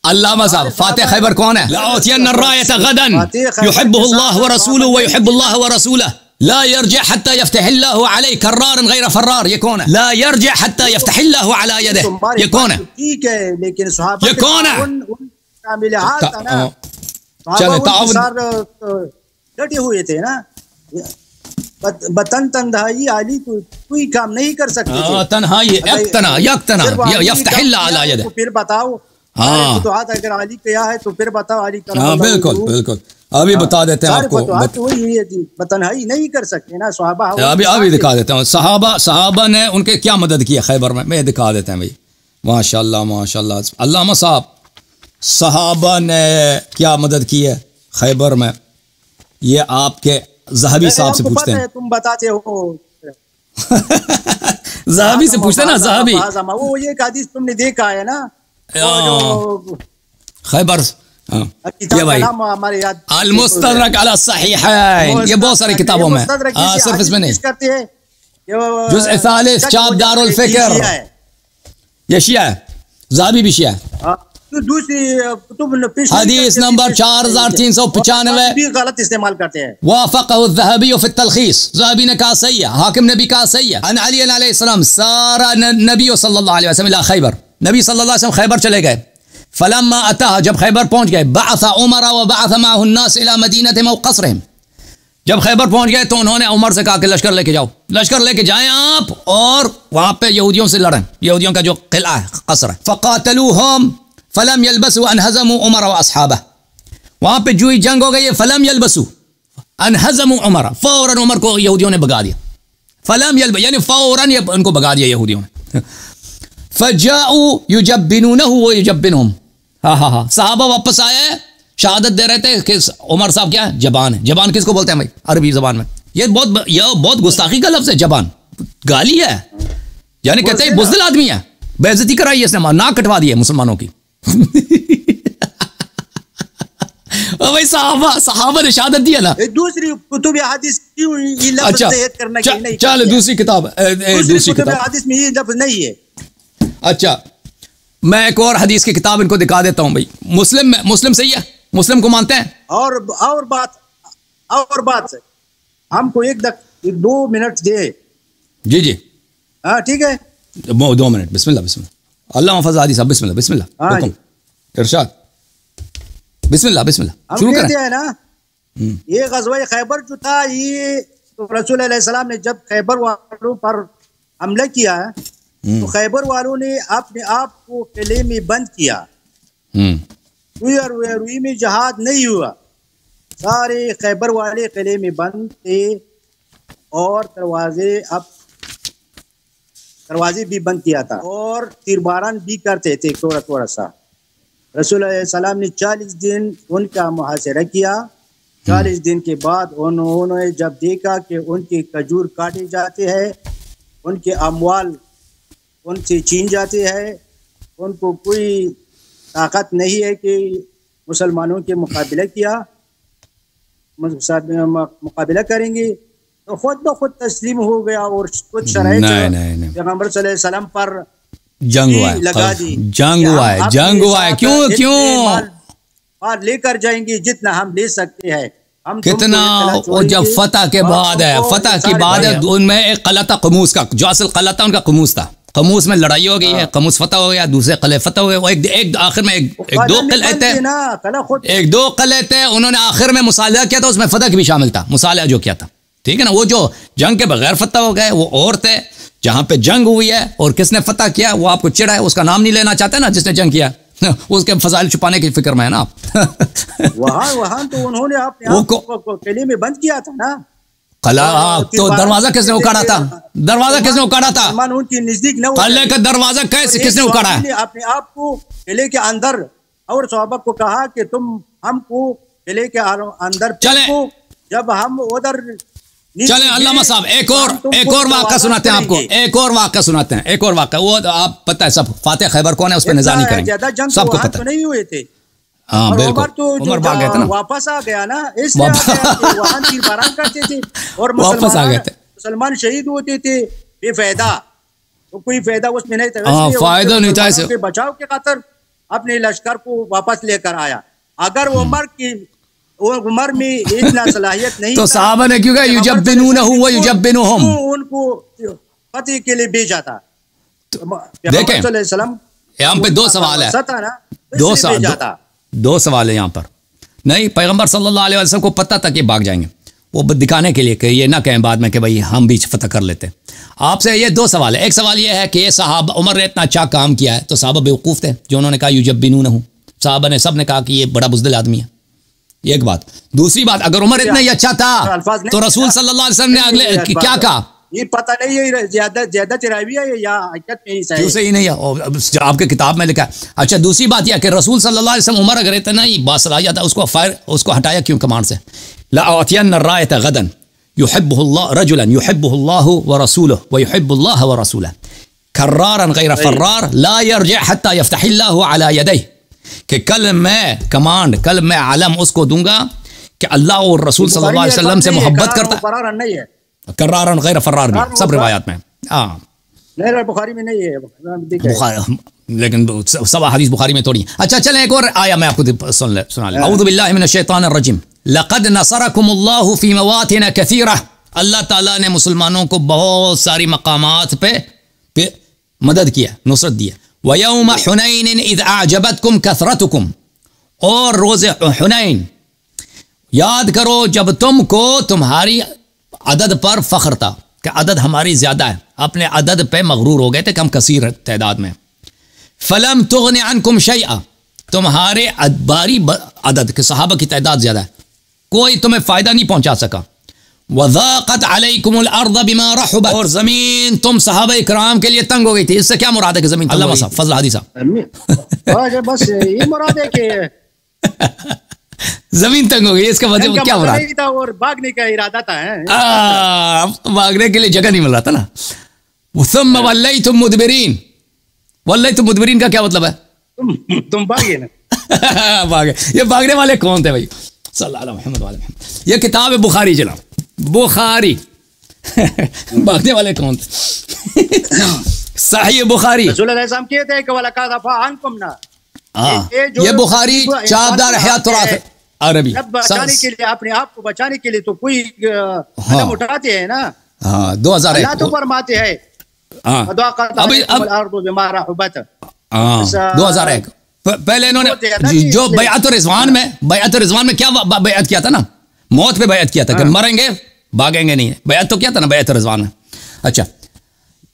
علامہ صاحب. فاتح خیبر کون ہے؟ لأعطين الراية غدا يحبه الله ورسوله ويحب الله ورسوله لا يرجع حتى يفتح الله عليه كرارا غير فرار. یہ کون ہے؟ لا يرجع حتى يفتح الله على يده. یہ کون ہے؟ ٹھیک ہے لیکن صحابہ یہ کون ہے؟ شامل حال تھا نا. چلے تعاون ڈٹے ہوئے تھے نا. بطن تنہائی علی کوئی کام نہیں کر سکتے تھے. تنہائی یکتنا یفتح اللہ علی یدہ. پھر بتاؤ فتوحات اگر علی کیا ہے تو پھر بتاؤ علی کرم اللہ. بالکل بالکل. ابھی بتا دیتے ہیں آپ کو. وہی ہے تنہائی نہیں کر سکتے نا صحابہ. ابھی دکھا دیتا ہوں. صحابہ نے ان کے کیا مدد کی ہے خیبر میں دکھا دیتے ہیں بھائی. ماشاء اللہ ماشاء اللہ. علامہ صاحب صحابہ نے کیا مدد کی ہے خیبر میں، یہ آپ کے ذہبی صاحب سے پوچھتے ہیں. تم بتاتے ہو ذہبی سے پوچھتے ہیں نا. ذہبی وہ یہ حدیث تم نے دیکھا ہے نا خیبر. یہ بھائی المستدرک علی الصحیحین، یہ بہت ساری کتابوں میں، صرف اس میں نہیں. جزء ثالث چاپ دار الفکر. یہ شیعہ ہے، ذہبی بھی شیعہ ہے. حدیث نمبر 4395 بھی غلط استعمال کرتے ہیں. وافقہ الذہبی فی التلخیص. ذہبی نے کہا صحیح ہے، حاکم نے بھی کہا صحیح ہے. ان علی علیہ السلام سارا نبی صلی اللہ علیہ وسلم الى خیبر. نبی صلی اللہ علیہ وسلم خیبر چلے گئے. فلما اتاها، جب خیبر پہنچ گئے، بعث عمر وبعث معه الناس الى مدینہ قصرهم. جب خیبر پہنچ گئے تو انہوں نے عمر سے کہا کہ لشکر لے کے جاؤ، لشکر لے کے جائیں آپ اور وہاں پہ یہودیوں سے لڑیں. یہودیوں کا جو قلعہ ہے، قصر ہے. فقاتلوهم فلم يلبسوا انهزموا عمر واصحابه. وہاں پہ جو ہی جنگ ہو گئی، فلم يلبسوا انهزموا عمر، فوراً عمر کو یہودیوں نے بگا دیا. فلم يلبس یعنی فوراً ان کو بگا دیا یہودیوں نے. فجاءوا يجبنونه ويجبنهم. ہاں صحابہ واپس آئے، شہادت دے رہے تھے کہ عمر صاحب کیا ہے؟ جبان ہے. جبان کس کو بولتے ہیں بھائی عربی زبان میں؟ یہ بہت گستاخی کا لفظ ہے. جبان گالی ہے، یعنی کہتے ہیں بزدل آدمی ہے. بے عزتی کرائی اس نے، ناک کٹوا دی ہے مسلمانوں کی. بھائی صحابہ نے شہادت دیا نا. دوسری کتب حدیث کیوں یہ لفظ ذکر کرنا کہ نہیں؟ چلو دوسری کتاب حدیث میں یہ لفظ نہیں ہے. اچھا میں ایک اور حدیث کی کتاب ان کو دکھا دیتا ہوں بھائی. مسلم صحیح ہے؟ مسلم کو مانتے ہیں؟ اور بات ہم کو 2 منٹ دے. جی ہاں ٹھیک ہے 2 منٹ. بسم اللہ اللہ محفظ حدیث صاحب. بسم اللہ حکم ارشاد. بسم اللہ شروع کریں نا. یہ غزوہ خیبر جو تھا یہ رسول علیہ السلام نے جب خیبر والوں پر حملہ کیا تو خیبر والوں نے اپنے آپ کو قلعے میں بند کیا. روئی میں جہاد نہیں ہوا. سارے خیبر والے قلعے میں بند تھے اور دروازے بھی بند کیا تھا اور تیر باران بھی کرتے تھے تھوڑا سا. رسول علیہ السلام نے 40 دن ان کا محاصرہ کیا. 40 دن کے بعد انہوں نے جب دیکھا کہ ان کے کھجور کاٹے جاتے ہیں, ان کے اموال ان سے چھین جاتے ہیں, ان کو کوئی طاقت نہیں ہے کہ مسلمانوں کے مقابلہ کریں گے, تو خود بخود تسلیم ہو گیا اور کچھ شرائط پیغمبر صلی اللہ علیہ وسلم پر جنگ لگا دی. جنگ ہوا ہے. کیوں مال لے کر جائیں گے جتنا ہم لے سکتے ہیں. کتنا وہ جب فتح کے بعد ہے, فتح کی بعد ہے, ان میں ایک قلعہ تھا قموس کا, جو اصل قلعہ تھا ان کا قموس تھا. قموس میں لڑائی ہو گئی ہے, قموس فتح ہو گیا, دوسرے قلعے فتح ہو گئے. ایک آخر میں ایک دو قلعے تھے, انہوں نے آخر میں مصالحہ کیا تھا, اس میں فتح بھی شامل تھا. مصالحہ جو کیا تھا ٹھیک ہے نا, وہ جو جنگ کے بغیر فتح ہو گئے وہ اور تھے. جہاں پہ جنگ ہوئی ہے اور کس نے فتح کیا وہ آپ کو چڑھا ہے, اس کا نام نہیں لینا چاہتے نا جس نے جنگ کیا, اس کے فضائل چھپانے کی فکر میں ہے نا آپ. وہاں تو انہوں نے اپنے آپ کو قلعے میں بند کیا تھا نا. قلعہ تو دروازہ کس نے اکاڑا تھا؟ دروازہ کس نے اکاڑا تھا؟ ان کے نزدیک نہ قلعے کا دروازہ کس نے اکاڑا ہے؟ اپنے آپ کو قلعے کے اندر اور صحابہ کو کہا کہ تم ہم کو قلعے کے اندر پھینکو. جب ہم ادھر چلیں علامہ صاحب ایک اور واقعہ سناتے ہیں آپ کو. ایک اور واقعہ وہ آپ پتہ ہے سب. فاتح خیبر کون ہے اس پہ نظر نہیں کریں گے, سب کو پتہ نہیں ہوئے تھے. ہاں بالکل عمر بھاگ گئے تھے نا, واپس آ گیا نا, اس لیے وہاں تیر باران کرتے تھے اور واپس آ گئے تھے. مسلمان شہید ہوتے تھے بے فائدہ, تو کوئی فائدہ اس میں نہیں تھا. فائدہ نہیں تھا اسے بچاؤ کے خاطر اپنے لشکر کو واپس لے کر آیا. اگر عمر میں اتنا صلاحیت نہیں تو صحابہ نے کیوں کہا یجبنونہ ویجبنہم, ان کو فتح کے لیے بھیجا تھا. دیکھیں یہاں پہ 2 سوال ہے, 2 سوال ہے یہاں پر. نہیں, پیغمبر صلی اللہ علیہ وسلم کو پتہ تھا کہ بھاگ جائیں گے, وہ دکھانے کے لیے کہ یہ نہ کہیں بعد میں کہ بھائی ہم بھی فتح کر لیتے. آپ سے یہ 2 سوال ہے. ایک سوال یہ ہے کہ یہ صحابہ, عمر نے اتنا اچھا کام کیا ہے تو صحابہ بیوقوف تھے جو انہوں نے کہا یجبنونہ. صحابہ نے سب نے کہا کہ یہ بڑا بزدل آدمی ہے. ایک بات. دوسری بات, اگر عمر اتنا ہی اچھا تھا تو رسول صلی اللہ علیہ وسلم نے اگلے کیا کہا؟ یہ پتہ نہیں ہے زیادہ چراوی ہے یا حقیقت میں ہی صحیح ہے. صحیح نہیں ہے, آپ کے کتاب میں لکھا ہے. اچھا دوسری بات یہ کہ رسول صلی اللہ علیہ وسلم عمر اگر اتنا ہی باصلاحیت تھا اس کو ہٹایا کیوں کمانڈ سے؟ لأعطین الرایۃ غدا یحبہ اللہ رجلا یحبہ اللہ ورسولہ ویحب اللہ ورسولہ کرارا غیر فرار لا یرجع حتی یفتح اللہ علی یدیہ, کہ کل میں کمانڈ, کل میں علم اس کو دوں گا کہ اللہ اور رسول صلی اللہ علیہ وسلم سے محبت کرتا ہے. کرارا غیر فرار بھی سب روایات میں. بخاری میں نہیں ہے, لیکن سب حدیث بخاری میں تھوڑی. اچھا چلیں ایک اور آیا میں آپ کو سنا لیں. اعوذ باللہ من الشیطان الرجیم. لقد نصرکم اللہ فی مواطن کثیرہ, اللہ تعالیٰ نے مسلمانوں کو بہت ساری مقامات پہ مدد کیا, نصرت دیا. وَيَوْمَ حُنَيْنٍ اِذْ أَعْجَبَتْكُمْ كَثْرَتُكُمْ, اور روز حنین یاد کرو جب تم کو تمہاری عدد پر فخر تھا کہ عدد ہماری زیادہ ہے, اپنے عدد پہ مغرور ہو گئے تھے کہ ہم کثیر تعداد میں. فَلَمْ تُغْنِ عَنْكُمْ شَيْئًا, تمہارے باری عدد کے صحابہ کی تعداد زیادہ ہے, کوئی تمہیں فائدہ نہیں پہنچا سکا. وَضَاقَتْ عَلَيْكُمُ الْأَرْضَ بِمَا رَحُبَتْ, اور زمین تم صحابہ اکرام کے لیے تنگ ہو گئی تھی. اس سے کیا مراد ہے کہ زمین اللہ صاحب فضل حدیث صاحب بس یہ مراد ہے کہ زمین تنگ ہو گئی, اس کا مطلب کیا مراد تھا؟ اور بھاگنے کا ارادہ تھا, بھاگنے کے لیے جگہ نہیں مل رہا تھا نا. ثُمَّ وَلَّيْتُمْ مُدْبِرِينَ, وَلَّيْتُمْ مُدْبِرِينَ کا کیا مطلب ہے؟ تم بھاگے نا. بھاگے. یہ بھاگنے والے کون تھے بھائی؟ صلی اللہ علیہ محمد وعلی محمد. یہ کتاب ہے بخاری جناب، بخاری. بھاگنے والے کون تھے؟ صحیح بخاری. رسول اللہ السلام کہتے ہیں کہ وَلَقَدْ عَفَا عَنْكُمْ نا. یہ بخاری چابدار حیات تراث عربی. بچانے کے لیے، اپنے آپ کو بچانے کے لیے تو کوئی قدم اٹھاتے ہیں نا. ہاں 2001 اللہ تو فرماتے ہیں ابھی 2001 پہلے انہوں نے جو بیعت رضوان میں کیا بیعت کیا تھا نا، موت پہ بیعت کیا تھا کہ مریں گے بھاگیں گے نہیں. بیعت تو کیا تھا نا بیعت رضوان میں. اچھا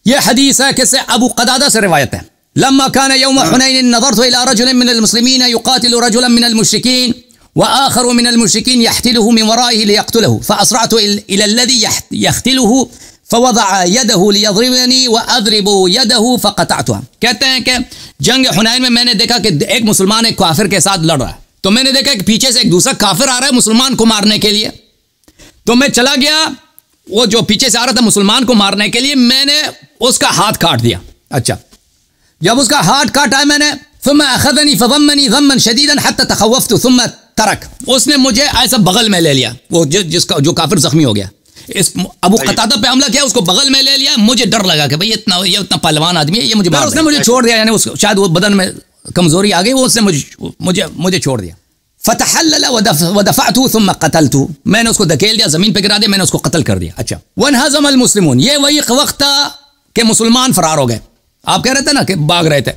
یہ حدیث ہے کس سے؟ ابو قتادہ سے روایت ہے. لما كان يوم حنين نظرت الى رجل من المسلمين يقاتل رجلا من المشركين واخر من المشركين يحتله من ورائه ليقتله فاسرعت الى الذي يختله فوضع يده ليضربني واضرب يده فقطعتها. کہتے ہیں کہ جنگ حنین میں میں نے دیکھا کہ ایک مسلمان ایک کافر کے ساتھ لڑ رہا ہے، تو میں نے دیکھا کہ پیچھے سے ایک دوسرا کافر آ رہا ہے مسلمان کو مارنے کے لیے. تو میں چلا گیا، وہ جو پیچھے سے آ رہا تھا مسلمان کو مارنے کے لیے، میں نے اس کا ہاتھ کاٹ دیا. اچھا جب اس کا ہاتھ کاٹا ہے میں نے، ثم اخذني فضمني ضما شديدا حتى تخوفت ثم ترك. اس نے مجھے ایسا بغل میں لے لیا، وہ جس کا جو کافر زخمی ہو گیا، اس ابو قتادہ پہ حملہ کیا، اس کو بغل میں لے لیا. مجھے ڈر لگا کہ بھئی یہ اتنا پہلوان آدمی ہے، یہ مجھے اس نے مجھے چھوڑ دیا. یعنی شاید وہ بدن میں کمزوری آ گئی، وہ اس نے مجھے چھوڑ دیا. فتحلل ودفعته ثم قتلته. میں نے اس کو دھکیل دیا، زمین پہ گرا دیا، میں نے اس کو قتل کر دیا. اچھا وانهزم المسلمون. یہ وہی وقت تھا کہ مسلمان فرار ہو گئے. آپ کہہ رہے تھے نا کہ بھاگ رہے تھے.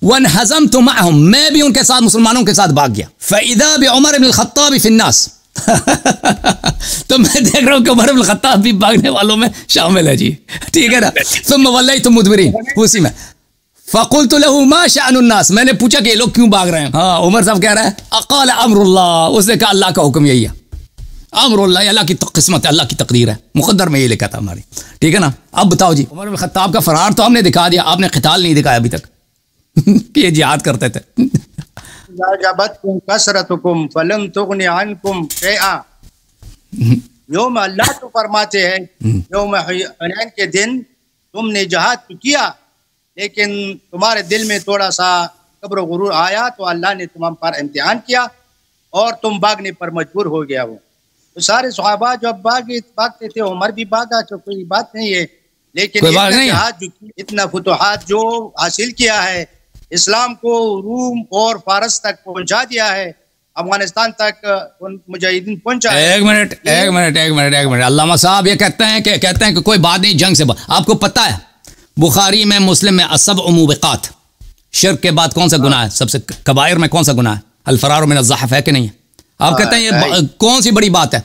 وانهزمت معهم. میں بھی ان کے ساتھ مسلمانوں کے ساتھ بھاگ گیا. فاذا بعمر بن الخطاب في الناس. تو میں دیکھ رہا ہوں کہ عمر بن الخطاب بھی بھاگنے والوں میں شامل ہے جی، ٹھیک ہے نا. ثم وليت مدبرين. اسی میں فقلت له ما شأن الناس. میں نے پوچھا کہ یہ لوگ کیوں بھاگ رہے ہیں. ہاں عمر صاحب کہہ رہا ہے قال امر اللہ. اس نے کہا اللہ کا حکم یہی ہے. امر اللہ، اللہ کی قسمت ہے، اللہ کی تقدیر ہے، مقدر میں یہ لکھا تھا ہماری. ٹھیک ہے نا. اب بتاؤ جی، عمر بن الخطاب کا فرار تو ہم نے دکھا دیا، آپ نے قتال نہیں دکھایا ابھی تک کہ یہ جہاد کرتے تھے. جابتکم کثرتکم فلن تغنی عنکم شیئا. یوم اللہ تو فرماتے ہیں یوم حنین کے دن تم نے جہاد تو کیا، لیکن تمہارے دل میں تھوڑا سا کبر و غرور آیا تو اللہ نے تم پر امتحان کیا اور تم بھاگنے پر مجبور ہو گیا. وہ تو سارے صحابہ جو اب بھاگتے تھے، عمر بھی بھاگا تو کوئی بات نہیں ہے، لیکن جہاد جو اتنا فتوحات جو حاصل کیا ہے، اسلام کو روم اور فارس تک پہنچا دیا ہے، افغانستان تک مجاہدین پہنچا ہے. ایک منٹ علامہ صاحب یہ کہتے ہیں کہ کوئی بات نہیں، جنگ سے آپ کو پتہ ہے بخاری میں مسلم میں السبع موبقات، شرک کے بعد کون سا گناہ ہے؟ سب سے کبائر میں کون سا گناہ ہے؟ الفرار من الزحف ہے کہ نہیں ہے؟ آپ کہتے ہیں یہ کون سی بڑی بات ہے؟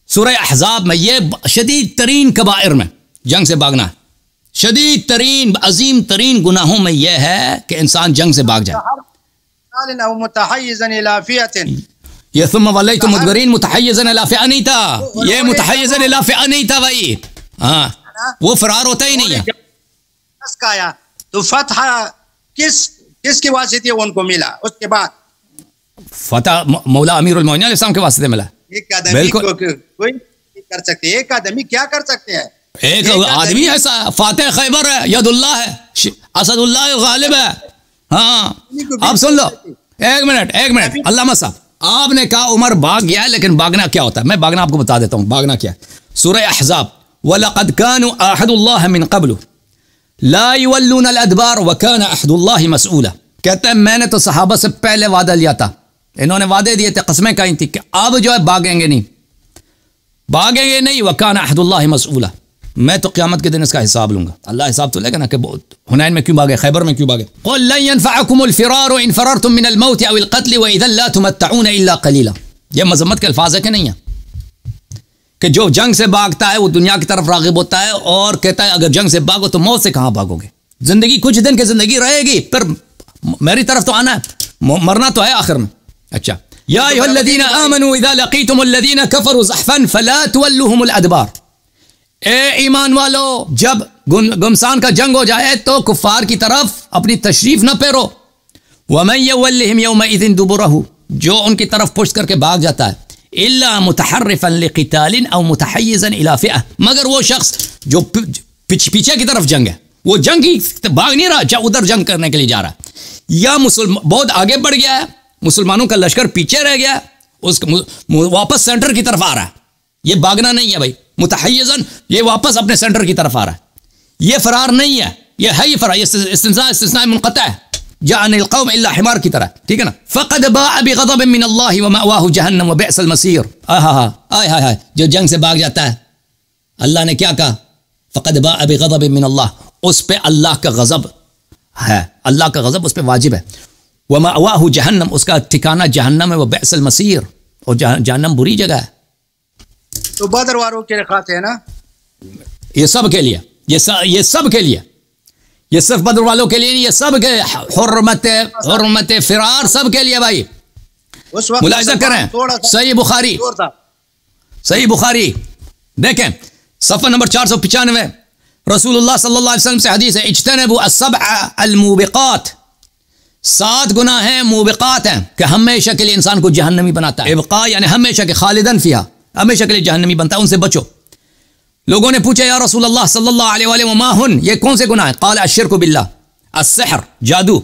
سورہ احزاب میں یہ شدید ترین کبائر میں جنگ سے بھاگنا ہے. شدید ترین عظیم ترین گناہوں میں یہ ہے کہ انسان جنگ سے بھاگ جائے. یہ ثم ولیتم مدبرین متحیزا الی فئہ نہیں تھا، یہ متحیزا الی فئہ نہیں تھا بھائی. ہاں وہ فرار ہوتا ہی نہیں ہے. تو فتح کس کے واسطے ان کو ملا؟ اس کے بعد فتح مولا امیر المومنین علیہ السلام کے واسطے ملا. ایک آدمی کوئی کر سکتے، ایک آدمی کیا کر سکتے ہیں؟ ایک آدمی ایسا فاتح خیبر ہے، ید اللہ ہے، اسد اللہ غالب ہے. ہاں آپ سن لو، ایک منٹ علامہ صاحب، آپ نے کہا عمر بھاگ گیا ہے، لیکن بھاگنا کیا ہوتا ہے؟ میں بھاگنا آپ کو بتا دیتا ہوں. بھاگنا کیا ہے؟ سورہ احزاب وَلَقَدْ كَانُوا عَاهَدُوا اللَّهَ مِنْ قَبْلُ لَا يُوَلُّونَ الْأَدْبَارَ وَكَانَ عَهْدُ اللَّهِ مَسْئُولًا. کہتے ہیں میں نے تو صحابہ سے پہلے وعدہ لیا تھا، انہوں نے وعدے دیے تھے، قسمیں کہیں تھی کہ اب جو ہے بھاگیں گے نہیں. وَكَانَ عَهْدُ اللَّهِ مَسْئُولًا. میں تو قیامت کے دن اس کا حساب لوں گا. اللہ حساب تو لے گا نا کہ حنین میں کیوں بھاگے، خیبر میں کیوں بھاگے. قُلْ لَن يَنْفَعَكُمُ الْفِرَارُ إِنْ فَرَرْتُم مِّنَ الْمَوْتِ أَوِ الْقَتْلِ وَإِذًا لَّا تُمَتَّعُونَ إِلَّا قَلِيلًا. یہ مذمت کے الفاظ ہے کہ نہیں ہے کہ جو جنگ سے بھاگتا ہے وہ دنیا کی طرف راغب ہوتا ہے اور کہتا ہے اگر جنگ سے بھاگو تو موت سے کہاں بھاگو گے؟ زندگی کچھ دن کی زندگی رہے گی، پھر میری طرف تو آنا ہے، مرنا تو ہے آخر میں. اچھا یا ایھا الذین آمنوا اذا لقیتم الذین کفروا زحفا فلا تولوہم الادبار. اے ایمان والو، جب گمسان کا جنگ ہو جائے تو کفار کی طرف اپنی تشریف نہ پھیرو. ومن یولہم یومئذ دبرہ، جو ان کی طرف پشت کر کے بھاگ جاتا ہے، الا متحرفا لقتال او متحیزا الى فئہ، مگر وہ شخص جو پیچھے کی طرف جنگ ہے، وہ جنگ ہی بھاگ نہیں رہا، ادھر جنگ کرنے کے لیے جا رہا ہے، یا مسلم بہت آگے بڑھ گیا ہے مسلمانوں کا لشکر پیچھے رہ گیا, اس واپس سینٹر کی طرف آ رہا ہے. یہ بھاگنا نہیں ہے بھائی, متحیزن یہ واپس اپنے سینٹر کی طرف آ رہا ہے, یہ فرار نہیں ہے, یہ ہے یہ فرار, یہ استثناء منقطع ہے, جاءن القوم الا حمار کی طرح, ٹھیک ہے نا. فقد باء بغضب من اللہ ومأواہ جہنم وبئس المصیر. جو جنگ سے بھاگ جاتا ہے, اللہ نے کیا کہا, فقد باء بغضب من اللہ, اس پہ اللہ کا غضب ہے, اللہ کا غضب اس پہ واجب ہے. ومأواہ جہنم, اس کا ٹھکانہ جہنم ہے, وبئس المصیر, اور جہنم بری جگہ ہے. تو بدر والوں کے خاص ہے نا, یہ سب کے لیے, یہ سب کے لیے, یہ صرف بدر والوں کے لیے نہیں, یہ سب کے حرمت فرار سب کے لیے بھائی. ملاحظہ کریں صحیح بخاری دیکھیں صفحہ نمبر 495, رسول اللہ صلی اللہ علیہ وسلم سے حدیث ہے, اجتنبوا السبع الموبقات, 7 گناہ ہیں موبقات ہیں کہ ہمیشہ کے لیے انسان کو جہنمی بناتا ہے. ابقاء یعنی ہمیشہ کے, خالدن فیہا, ہمیشہ کے لیے جہنمی بنتا ہے, ان سے بچو. لوگوں نے پوچھا یا رسول اللہ صلی اللہ علیہ وآلہ وما ہن, یہ کون سے گناہ ہیں؟ قال الشرک باللہ, السحر جادو,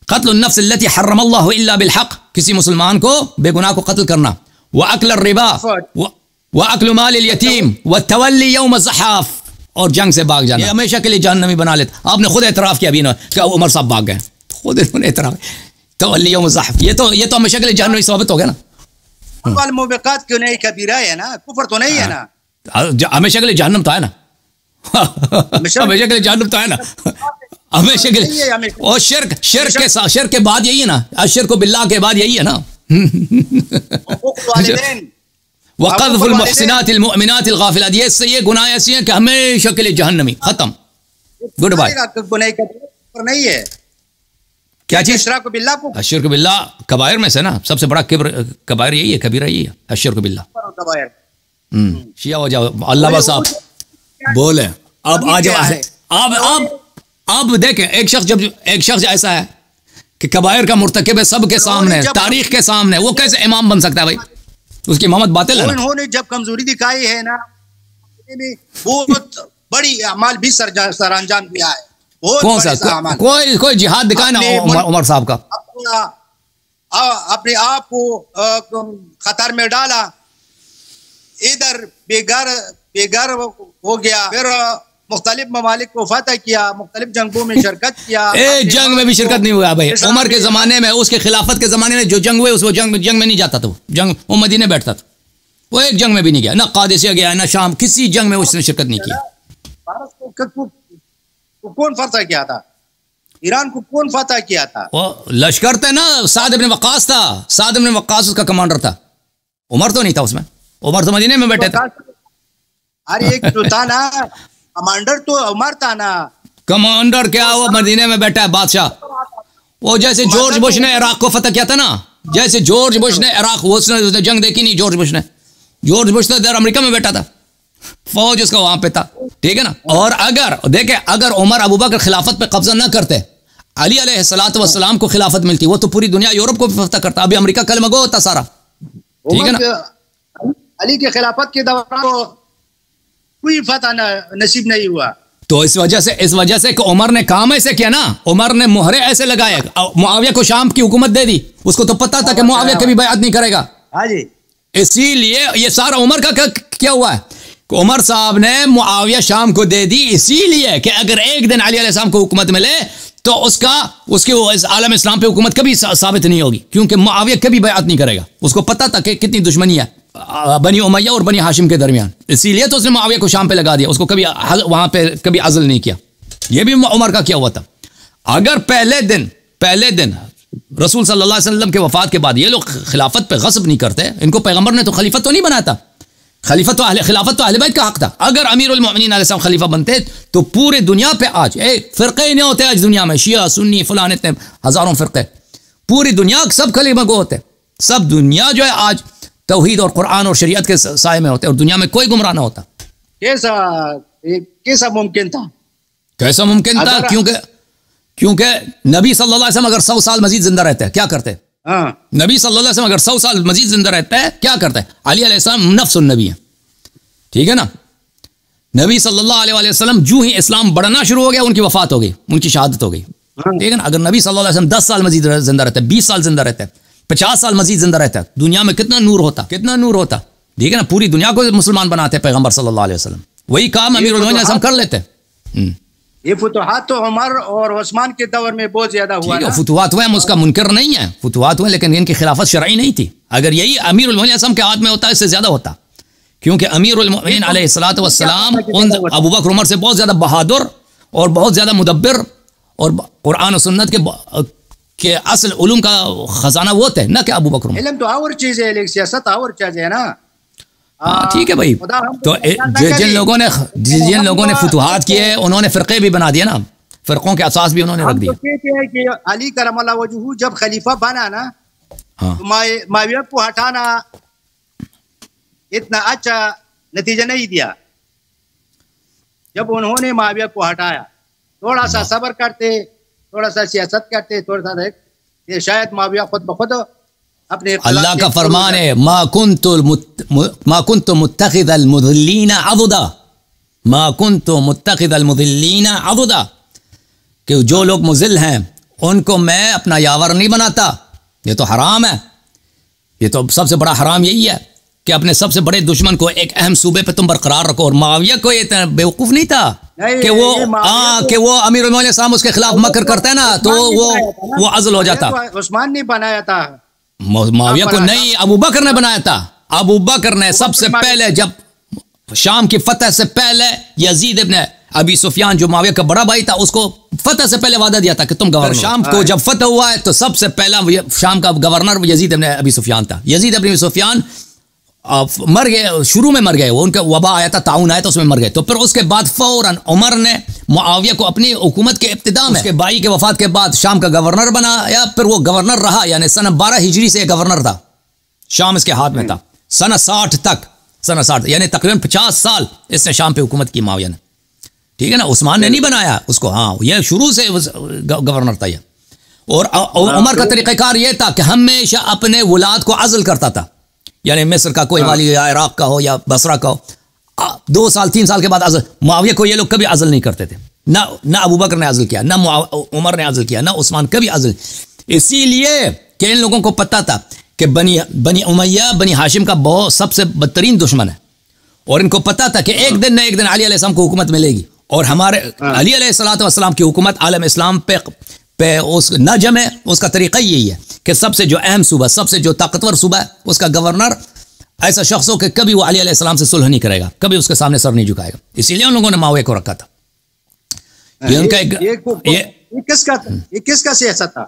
قتل النفس التي حرم اللہ الا بالحق, کسی مسلمان کو بے گناہ کو قتل کرنا, واکل الربا, واکل مال الیتیم, والتولی یوم الزحاف, اور جنگ سے بھاگ جانا, یہ ہمیشہ کے لیے جہنمی بنا لیتا. آپ نے خود اعتراف کیا ابھی نا کہ عمر صاحب بھاگ گئے, خود انہوں نے اعتراف, تولی یوم الزحاف, یہ تو ہمیشہ کے لیے جہنمی ثابت ہو گیا نا. الموبقات کیوں نہیں, کبیرہ ہے نا, کفر تو نہیں ہے نا, ہمیشہ کے لیے جہنم تو ہے نا, ہمیشہ کے لیے جہنم تو ہے نا, ہمیشہ کے لیے. اور شرک کے بعد یہی ہے نا, الشرک باللہ کے بعد یہی ہے نا. وقذف المحسنات المؤمنات الغافلات, یہ گناہ ایسی ہیں کہ ہمیشہ کے لیے جہنمی, ختم, گڈ بائے. نہیں ہے کیا چیز؟ اشراک باللہ کو, الشرک باللہ کبائر میں سے نا, سب سے بڑا کبائر یہی ہے, کبیرہ یہی ہے الشرک باللہ. شیعہ ہو جاؤ, اللہ بس آپ بولیں, اب آ جاؤ. اب دیکھیں ایک شخص ایسا ہے کہ کبائر کا مرتکب ہے سب کے سامنے, تاریخ کے سامنے, وہ کیسے امام بن سکتا ہے بھائی؟ اس کی امامت باطل ہے. انہوں نے جب کمزوری دکھائی ہے نا, بہت بڑی اعمال بھی سر انجام دیا ہے. کون سا کوئی جہاد دکھائے نا عمر صاحب کا, اپنے آپ کو خطر میں ڈالا, ادھر بے گھر ہو گیا, پھر مختلف ممالک کو فتح کیا, مختلف جنگوں میں شرکت کیا. ایک جنگ میں بھی شرکت نہیں ہوا بھائی. عمر کے زمانے میں, اس کے خلافت کے زمانے میں جو جنگ ہوئے, اس وہ جنگ میں نہیں جاتا تھا, وہ مدینے بیٹھتا تھا, وہ ایک جنگ میں بھی نہیں گیا, نہ قادسیہ گیا نہ شام, کسی جنگ میں اس نے شرکت نہیں کیا. بھارت کو کون فتح کیا تھا؟ ایران کو کون فتح کیا تھا؟ وہ لشکر تھا نا, سعد بن وقاص تھا, سعد بن وقاص اس کا کمانڈر تھا, عمر تو نہیں تھا اس میں, عمر تو مدینے میں بیٹھے تھا. ارے ایک جو تھا نا کمانڈر, تو عمر تھا نا, کمانڈر کیا, وہ مدینے میں بیٹھا ہے بادشاہ. وہ جیسے جارج بش نے عراق کو فتح کیا تھا نا, جیسے جارج بش نے عراق, وہ اس نے جنگ دیکھی نہیں جارج بش تو ادھر امریکہ میں بیٹھا تھا, فوج اس کا وہاں پہ تھا, ٹھیک ہے نا. اور اگر عمر ابوبکر خلافت پہ قبضہ نہ کرتے, علی علیہ الصلوۃ والسلام کو خلافت ملتی, وہ تو پوری دنیا یورپ کو بھی فتح کرتا, ابھی امریکہ کلمہ گو ہوتا سارا, ٹھیک ہے نا. علی کے خلافت کے دوران کوئی فتح نصیب نہیں ہوا. تو اس وجہ سے کہ عمر نے کام ایسے کیا نا, عمر نے مہرے ایسے لگائے, معاویہ کو شام کی حکومت دے دی, اس کو تو پتا تھا کہ معاویہ کبھی بیعت نہیں کرے گا. ہاں جی, اسی لیے یہ سارا عمر کا کیا ہوا ہے کہ عمر صاحب نے معاویہ شام کو دے دی, اسی لیے کہ اگر ایک دن علی علیہ السلام کو حکومت ملے تو اس کی عالم اسلام پہ حکومت کبھی ثابت نہیں ہوگی, کیونکہ معاویہ کبھی بیعت نہیں کرے گا. اس کو پتا تھا کہ کتنی دشمنی ہے بنی امیہ اور بنی ہاشم کے درمیان, اسی لیے تو اس نے معاویہ کو شام پہ لگا دیا, اس کو کبھی وہاں پہ کبھی عزل نہیں کیا. یہ بھی عمر کا کیا ہوا تھا. اگر پہلے دن رسول صلی اللہ علیہ وسلم کے وفات کے بعد یہ لوگ خلافت پہ غصب نہیں کرتے, ان کو پیغمبر نے تو خلیفت تو نہیں بنایا تھا, خلافت تو اہل بیت کا حق تھا. اگر امیر المؤمنین علیہ السلام خلیفہ بنتے تو پورے دنیا پہ آج فرقے نہیں ہوتے, آج دنیا میں شیعہ سنی فلان اتنے ہزاروں فرقے, پوری دنیا سب خلیفہ گو ہوتے, سب دنیا جو ہے آج توحید اور قرآن اور شریعت کے سائے میں ہوتے, اور دنیا میں کوئی گمراہ نہ ہوتا. کیسا ممکن تھا؟ کیونکہ نبی صلی اللہ علیہ وسلم اگر 100 سال مزید زندہ رہتے ہیں کیا کرتے؟ نبی صلی اللہ علیہ وسلم اگر 100 سال مزید زندہ رہتا ہے کیا کرتا ہے؟ علی علیہ السلام نفس النبی ہے, ٹھیک ہے نا. نبی صلی اللہ علیہ وسلم جو ہی اسلام بڑھنا شروع ہو گیا, ان کی وفات ہو گئی, ان کی شہادت ہو گئی, ٹھیک ہے نا. اگر نبی صلی اللہ علیہ وسلم 10 سال مزید زندہ رہتا ہے, 20 سال زندہ رہتا ہے, 50 سال مزید زندہ رہتا ہے، دنیا میں کتنا نور ہوتا، کتنا نور ہوتا. ٹھیک ہے نا، پوری دنیا کو مسلمان بناتے پیغمبر صلی اللہ علیہ وسلم. وہی کام امیر المومنین ہم کر لیتے. یہ فتوحات تو عمر اور عثمان کے دور میں بہت زیادہ ہوا. فتوحات ہوئے، ہم اس کا منکر نہیں ہے، فتوحات ہوئے، لیکن ان کی خلافت شرعی نہیں تھی. اگر یہی امیر المومنین کے ہاتھ میں ہوتا اس سے زیادہ ہوتا، کیونکہ امیر المومنین علیہ الصلوۃ والسلام ابو بکر عمر سے بہت زیادہ بہادر اور بہت زیادہ مدبر، اور قرآن و سنت کے اصل علوم کا خزانہ وہ تھے، نہ کہ ابو بکر عمر. علم تو اور چیز ہے، لیکن سیاست اور چیز ہے نا. ٹھیک ہے بھائی. تو جن لوگوں نے فتوحات کیے انہوں نے فرقے بھی بنا دیے نا، فرقوں کے اساس بھی انہوں نے رکھ دیا. کہتے ہیں کہ علی کرم اللہ وجہہ جب خلیفہ بنا نا، معاویہ کو ہٹانا اتنا اچھا نتیجہ نہیں دیا. جب انہوں نے معاویہ کو ہٹایا، تھوڑا سا صبر کرتے، تھوڑا سا سیاست کرتے، تھوڑا سا شاید معاویہ خود بخود اپنے. اللہ کا فرمان ہے ما كنت متخذ المضلین عضدا، ما كنت متخذ المضلین عضدا، کہ جو لوگ مضل ہیں ان کو میں اپنا یاور نہیں بناتا. یہ تو حرام ہے، یہ تو سب سے بڑا حرام یہی ہے کہ اپنے سب سے بڑے دشمن کو ایک اہم صوبے پہ تم برقرار رکھو. اور معاویہ کو یہ بیوقوف نہیں تھا کہ وہ امیر المومنین السلام اس کے خلاف مکر کرتا ہے نا تو وہ عزل ہو جاتا. عثمان نے بنایا تھا معاویہ کو، نہیں، ابو بکر نے بنایا تھا. ابو بکر نے سب سے پہلے، جب شام کی فتح سے پہلے، یزید ابن ابی سفیان جو معاویہ کا بڑا بھائی تھا، اس کو فتح سے پہلے وعدہ دیا تھا کہ تم گورنر. شام کو جب فتح ہوا ہے تو سب سے پہلا شام کا گورنر یزید ابن ابی سفیان تھا. یزید ابن ابی سفیان مر گئے، شروع میں مر گئے، وہ ان کا وبا آیا تھا، تعاون آیا تھا، اس میں مر گئے. تو پھر اس کے بعد فوراً عمر نے معاویہ کو اپنی حکومت کے ابتدا میں، اس کے بھائی کے وفات کے بعد، شام کا گورنر بنایا. پھر وہ گورنر رہا، یعنی سنہ 12 ہجری سے گورنر تھا، شام اس کے ہاتھ میں تھا سنہ 60 تک، سنہ 60 یعنی تقریباً 50 سال اس نے شام پہ حکومت کی معاویہ نے. ٹھیک ہے نا، عثمان نے نہیں بنایا اس کو، ہاں یہ شروع سے گورنر تھا یہ. اور عمر کا طریقہ کار یہ تھا کہ ہمیشہ اپنے ولاد کو عزل کرتا تھا، یعنی مصر کا کوئی والی یا عراق کا ہو یا بصرہ کا ہو، 2 سال 3 سال کے بعد عزل. معاویہ کو یہ لوگ کبھی عزل نہیں کرتے تھے، نہ ابو بکر نے عزل کیا، نہ عمر نے عزل کیا، نہ عثمان کبھی عزل. اسی لیے کہ ان لوگوں کو پتہ تھا کہ بنی امیہ، بنی ہاشم کا بہت سب سے بدترین دشمن ہے، اور ان کو پتہ تھا کہ ایک دن نہ ایک دن علی علیہ السلام کو حکومت ملے گی. اور ہمارے علی علیہ السلام کی حکومت عالم اسلام پہ اس نہ جمے. اس کا طریقہ یہی ہے کہ سب سے جو اہم صوبہ، سب سے جو طاقتور صوبہ ہے، اس کا گورنر ایسا شخص ہو کہ کبھی وہ علی علیہ السلام سے صلح نہیں کرے گا، کبھی اس کے سامنے سر نہیں جھکائے گا. اسی لیے ان لوگوں نے معاویہ کو رکھا تھا. یہ ان کا یہ کس کا سیاست تھا؟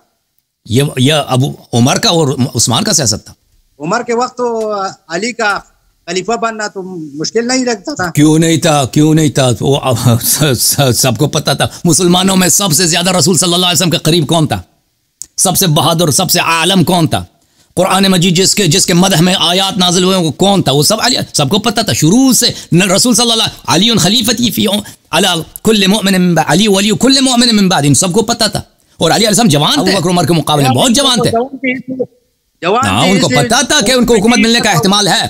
یہ ابو عمر کا اور عثمان کا سیاست تھا. عمر کے وقت تو علی کا خلیفہ بننا تو مشکل نہیں لگتا تھا. کیوں نہیں تھا وہ سب کو پتا تھا. مسلمانوں میں سب سے زیادہ رسول صلی اللہ علیہ وسلم کے قریب کون تھا؟ سب سے بہادر، سب سے عالم کون تھا؟ قرآن مجید جس کے مدح میں آیات نازل ہوئے وہ کون تھا؟ وہ سب علی، سب کو پتا تھا شروع سے. رسول صلی اللہ علیہ علی خلیفتی فی علی کل مؤمن من بعد، علی ولی کل مؤمن من بعد، ان سب کو پتا تھا. اور علی علیہ السلام جوان تھے، ابو بکر عمر کے مقابلے میں بہت جوان تھے. ان کو پتا تھا کہ ان کو حکومت ملنے کا احتمال ہے،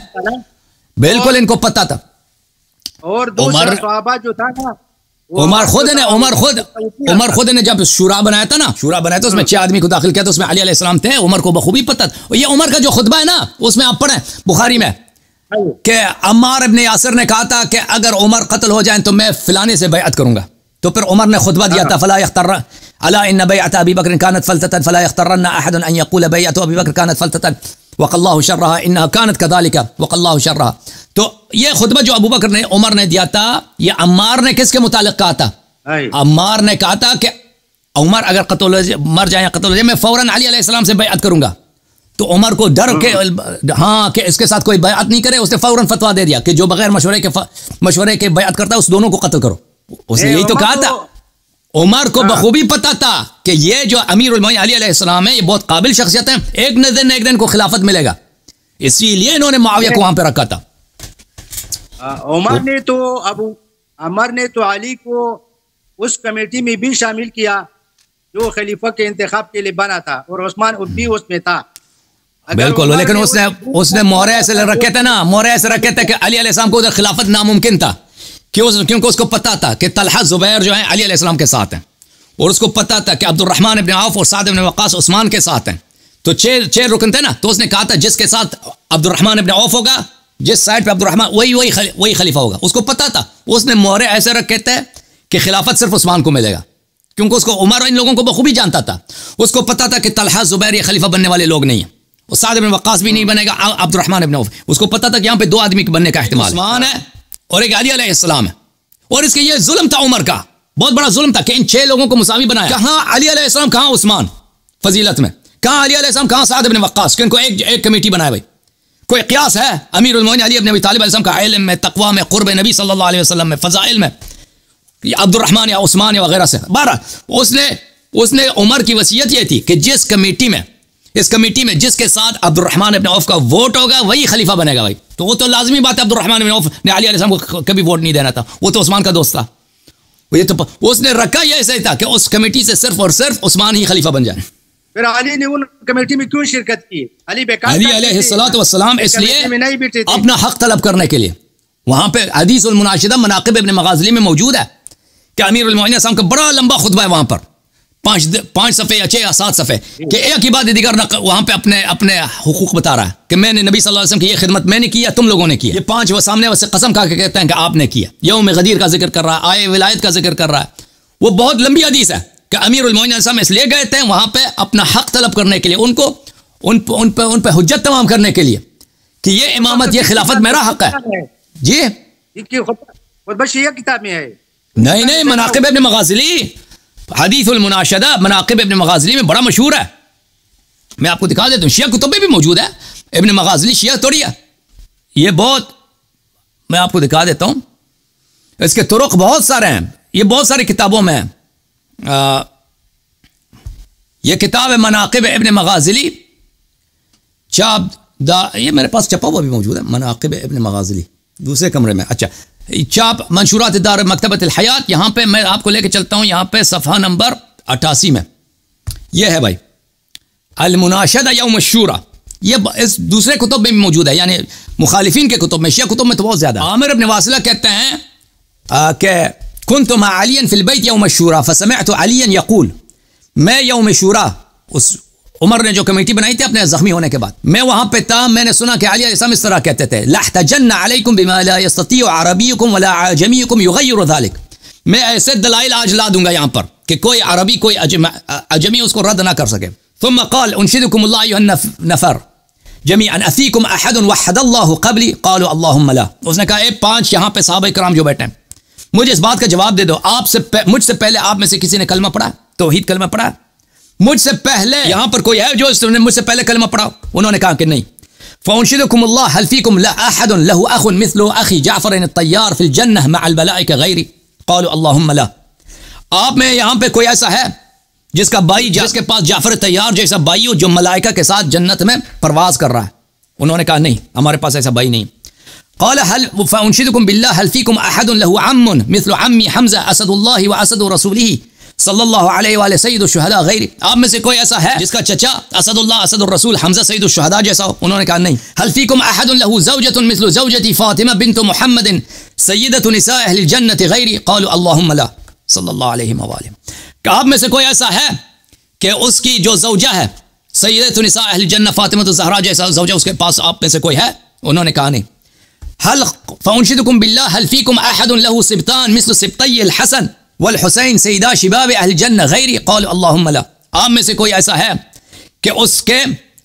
بالکل ان کو پتا تھا. اور دوسرا صحابہ جو تھا نا، عمر خود نے جب شورا بنایا تھا اس میں 6 آدمی کو داخل کیا تھا، اس میں علی علیہ السلام تھے. عمر کو بخوبی پتا تھا. یہ عمر کا جو خطبہ ہے نا، اس میں آپ پڑھیں بخاری میں کہ عمار ابن یاسر نے کہا تھا کہ اگر عمر قتل ہو جائیں تو میں فلانے سے بیعت کروں گا. تو پھر عمر نے خطبہ دیا تھا، فلا يختر الا ان بیعت ابی بکر كانت فلتة فلا يخترن احد ان يقول بیعت ابی بکر كانت فلتة وقى الله شرها انها كانت كذلك وقى الله شرها. تو یہ خطبہ جو ابو بکر نے عمر نے دیا تھا، یہ عمار نے کس کے متعلق کہا تھا؟ عمار نے کہا تھا کہ عمر اگر مر جائیں یا قتل ہو جائے، میں فوراً علی علیہ السلام سے بیعت کروں گا. تو عمر کو ڈر کے ہاں کہ اس کے ساتھ کوئی بیعت نہیں کرے، اس نے فوراً فتویٰ دے دیا کہ جو بغیر مشورے کے بیعت کرتا ہے اس دونوں کو قتل کرو. اس نے یہی تو کہا تھا. عمر کو بخوبی پتا تھا کہ یہ جو امیر المومنین علی علیہ السلام ہے، یہ بہت قابل شخصیت ہے، ایک دن کو خلافت ملے گا. اسی لیے انہوں نے معاویہ کو وہاں پہ رکھا تھا. عمر نے تو علی کو اس کمیٹی میں بھی شامل کیا جو خلیفہ کے انتخاب کے لیے بنا تھا، اور عثمان بھی اس میں تھا. بالکل، لیکن اس نے مورے ایسے رکھے تھے نا، مورے ایسے رکھے تھے کہ علی علیہ السلام کو ادھر خلافت ناممکن تھا. کیونکہ اس کو پتا تھا کہ طلحہ زبیر جو ہیں علی علیہ السلام کے ساتھ ہیں، اور اس کو پتا تھا کہ عبد الرحمن ابن عوف اور سعد ابن وقاص عثمان کے ساتھ ہیں. تو چھ رکن تھے نا، تو اس نے کہا تھا جس کے ساتھ عبد الرحمن ابن عوف ہوگا، جس سائڈ پہ عبد الرحمن وہی خلیفہ ہوگا. اس کو پتا تھا، اس نے مہرے ایسے رکھے تھے کہ خلافت صرف عثمان کو ملے گا، کیونکہ اس کو عمر ان لوگوں کو بخوبی جانتا تھا. اس کو پتا تھا کہ طلحہ زبیر یہ خلیفہ بننے والے لوگ نہیں ہیں، اور سعد بن وقاص بھی نہیں بنے گا، عبد الرحمن ابن عوف. اس کو پتا تھا کہ یہاں پہ 2 آدمی کے بننے کا احتمال ہے، عثمان ہے اور ایک علی علیہ السلام ہے. اور اس کے یہ ظلم تھا عمر کا، بہت بڑا ظلم تھا کہ ان 6 لوگوں کو مساوی بنایا. کہاں علی علیہ السلام، کہاں عثمان فضیلت میں، کہاں علی علیہ السلام، کہاں سعد بن وقاص، کہ ان کو ایک کمیٹی بنایا. بھائی کوئی قیاس ہے؟ امیر المومنین علی بن ابی طالب علیہ السلام کا علم میں، تقوی میں، قرب نبی صلی اللہ علیہ وسلم میں، فضائل میں، عبد الرحمن یا عثمان یا وغیرہ سے. بہرحال اس نے عمر کی وصیت یہ تھی کہ اس کمیٹی میں جس کے ساتھ عبد الرحمن ابن عوف کا ووٹ ہوگا وہی خلیفہ بنے گا. بھائی تو وہ تو لازمی بات ہے، عبد الرحمن ابن عوف نے علی علیہ السلام کو کبھی ووٹ نہیں دینا تھا، وہ تو عثمان کا دوست تھا. یہ تو اس نے رکھا یہ ایسا ہی تھا کہ اس کمیٹی سے صرف اور صرف عثمان ہی خلیفہ بن جائے. پھر علی نے ان کمیٹی میں کیوں شرکت کی؟ علی علیہ السلام اس لیے اپنا حق طلب کرنے کے لیے. وہاں پہ حدیث المناشدہ مناقب ابن مغازلی میں موجود ہے کہ امیر المومنین صاحب کا بڑا لمبا خطبہ ہے وہاں پر، 5 صفحے یا 6 یا 7 صفحے، کہ ایک ہی بات دیگر وہاں پہ اپنے حقوق بتا رہا ہے کہ میں نے نبی صلی اللہ علیہ وسلم کی یہ خدمت میں نے کی، تم لوگوں نے کی. یہ 5 وہ سامنے سے قسم کھا کے کہتے ہیں کہ آپ نے کیا. یوم غدیر کا ذکر کر رہا ہے، آئے ولایت کا ذکر کر رہا ہے. وہ بہت لمبی حدیث ہے کہ امیر المومنین صاحب اس لیے گئے تھے وہاں پہ اپنا حق طلب کرنے کے لیے، ان پہ حجت تمام کرنے کے لیے کہ یہ امامت، یہ خلافت میرا حق ہے. جی خطبہ کتاب میں ہے؟ نہیں، مناقب ابن مغازلی، حدیث المناشدہ مناقب ابن مغازلی میں بڑا مشہور ہے. میں آپ کو دکھا دیتا ہوں، شیعہ کتب میں بھی موجود ہے. ابن مغازلی شیعہ توڑی ہے، یہ بہت، میں آپ کو دکھا دیتا ہوں، اس کے طرق بہت سارے ہیں، یہ بہت ساری کتابوں میں ہیں. یہ کتاب ہے مناقب ابن مغازلی، یہ میرے پاس چھپا ہوا بھی موجود ہے، مناقب ابن مغازلی دوسرے کمرے میں. اچھا، چاپ منشورات دار مکتبۃ الحیات، یہاں پہ میں آپ کو لے کے چلتا ہوں، یہاں پہ صفحہ نمبر 88 میں یہ ہے بھائی، المناشدہ یوم الشورى. یہ اس دوسرے کتب میں بھی موجود ہے، یعنی مخالفین کے کتب میں، شیعہ کتب میں تو بہت زیادہ. عامر ابن واصلہ کہتے ہیں کہ كنت مع علي في البيت يوم الشورى فسمعت عليا يقول، میں یوم شورا، اس عمر نے جو کمیٹی بنائی تھی اپنے زخمی ہونے کے بعد، میں وہاں پہ تھا، میں نے سنا کہ علی علیہ السلام اس طرح کہتے تھے، لَاحْتَجَنَّ عَلَيْكُمْ بِمَا لَا يَسْتَطِيعُ عَرَبِيُّكُمْ وَلَا عَجَمِيُّكُمْ يُغَيِّرُ ذَلِكَ. میں ایسے دلائل آج لا دوں گا یہاں پر کہ کوئی عربی کوئی عجمی اس کو رد نہ کر سکے. ثم قال انشدكم الله ايها النفر جميعا افيكم احد وحد الله قبلي قالوا اللهم لا. اس نے کہا اے 5 یہاں پہ صحابہ کرام جو بیٹھے ہیں، مجھے اس بات کا جواب دے دو، مجھ سے پہلے آپ میں سے کسی نے کلمہ پڑھا، توحید کلمہ پڑھا؟ مجھ سے پہلے یہاں پر کوئی ہے جو اس نے مجھ سے پہلے کلمہ پڑھا؟ انہوں نے کہا کہ نہیں. فانشدكم الله هل فيكم لا احد له اخ مثل اخي جعفر الطيار في الجنه مع الملائكه غيري قالوا اللهم لا. آپ میں یہاں پہ کوئی ایسا ہے جس کا بھائی، جس کے پاس جعفر طیار جیسا بھائی ہو جو ملائکہ کے ساتھ جنت میں پرواز کر رہا ہے؟ انہوں نے کہا نہیں، ہمارے پاس ایسا بھائی نہیں. قال هل فانشدكم بالله هل فيكم احد له عم مثل عمي حمزه اسد الله واسد رسوله صلی اللہ علیہ وآلہ سید الشہداء غیری. آپ میں سے کوئی ایسا ہے جس کا چچا اسد اللہ اسد الرسول حمزہ سید الشہداء جیسا ہو؟ انہوں نے کہا نہیں. هل فيكم احد له زوجة مثل زوجة فاطمة بنت محمد سیدة نساء اہل الجنة غیری قالوا اللهم لا صلی اللہ علیہ وآلہ. کہ آپ میں سے کوئی ایسا ہے کہ اس کی جو زوجہ ہے سیدة نساء اہل الجنہ فاطمہ الزہرا جیسا زوجہ اس کے پاس آپ میں سے کوئی ہے؟ انہوں نے کہا نہیں. هل فانشدكم بالله هل فيكم احد له سبطان مثل سبطي الحسن والحسین سیدہ شباب اہل الجنہ غیری قالوا اللهم لا. آپ میں سے کوئی ایسا ہے کہ اس کے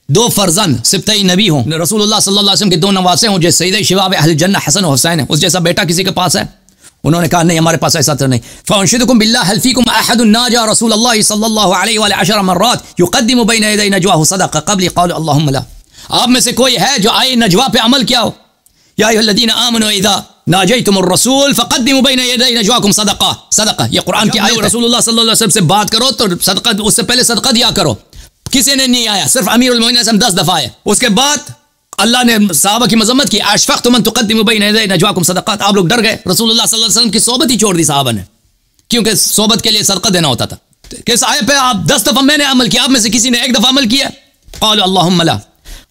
2 فرزند سبطی نبی ہوں، رسول اللہ صلی اللہ علیہ وسلم کے 2 نواسے ہوں جو سیدہ شباب اہل الجنہ حسن و حسین ہیں، اس جیسا بیٹا کسی کے پاس ہے؟ انہوں نے کہا نہیں، ہمارے پاس ایسا تو نہیں. فانشدكم بالله هل فيكم احد ناجى رسول الله صلی اللہ علیہ وآلہ 10 مرات يقدم بين يدي نجواه صدقه قبل قالوا اللهم لا. آپ میں سے کوئی ہے جو آئے نجوا پہ عمل کیا ہو؟ یا ایھا الذین آمنوا اذا ناجیتم الرسول فقدموا بین یدی نجواکم صدقہ. یہ قرآن کی آیت. رسول اللہ صلی اللہ علیہ وسلم سے بات کرو تو صدقہ، اس سے پہلے صدقہ دیا کرو. کسی نے نہیں آیا، صرف امیر المومنین صلی اللہ علیہ وسلم 10 دفعہ آئے. اس کے بعد اللہ نے صحابہ کی مذمت کی، اشفقتم ان تقدموا بین یدی نجواکم صدقات. آپ لوگ ڈر گئے، رسول اللہ صلی اللہ علیہ وسلم کی صحبت ہی چھوڑ دی صحابہ نے، کیونکہ صحبت کے لیے صدقہ دینا ہوتا تھا. کس آیت پہ آپ 10 دفعہ میں نے عمل کیا، آپ میں سے کسی نے 1 دفعہ عمل کیا؟ قالوا اللهم لا.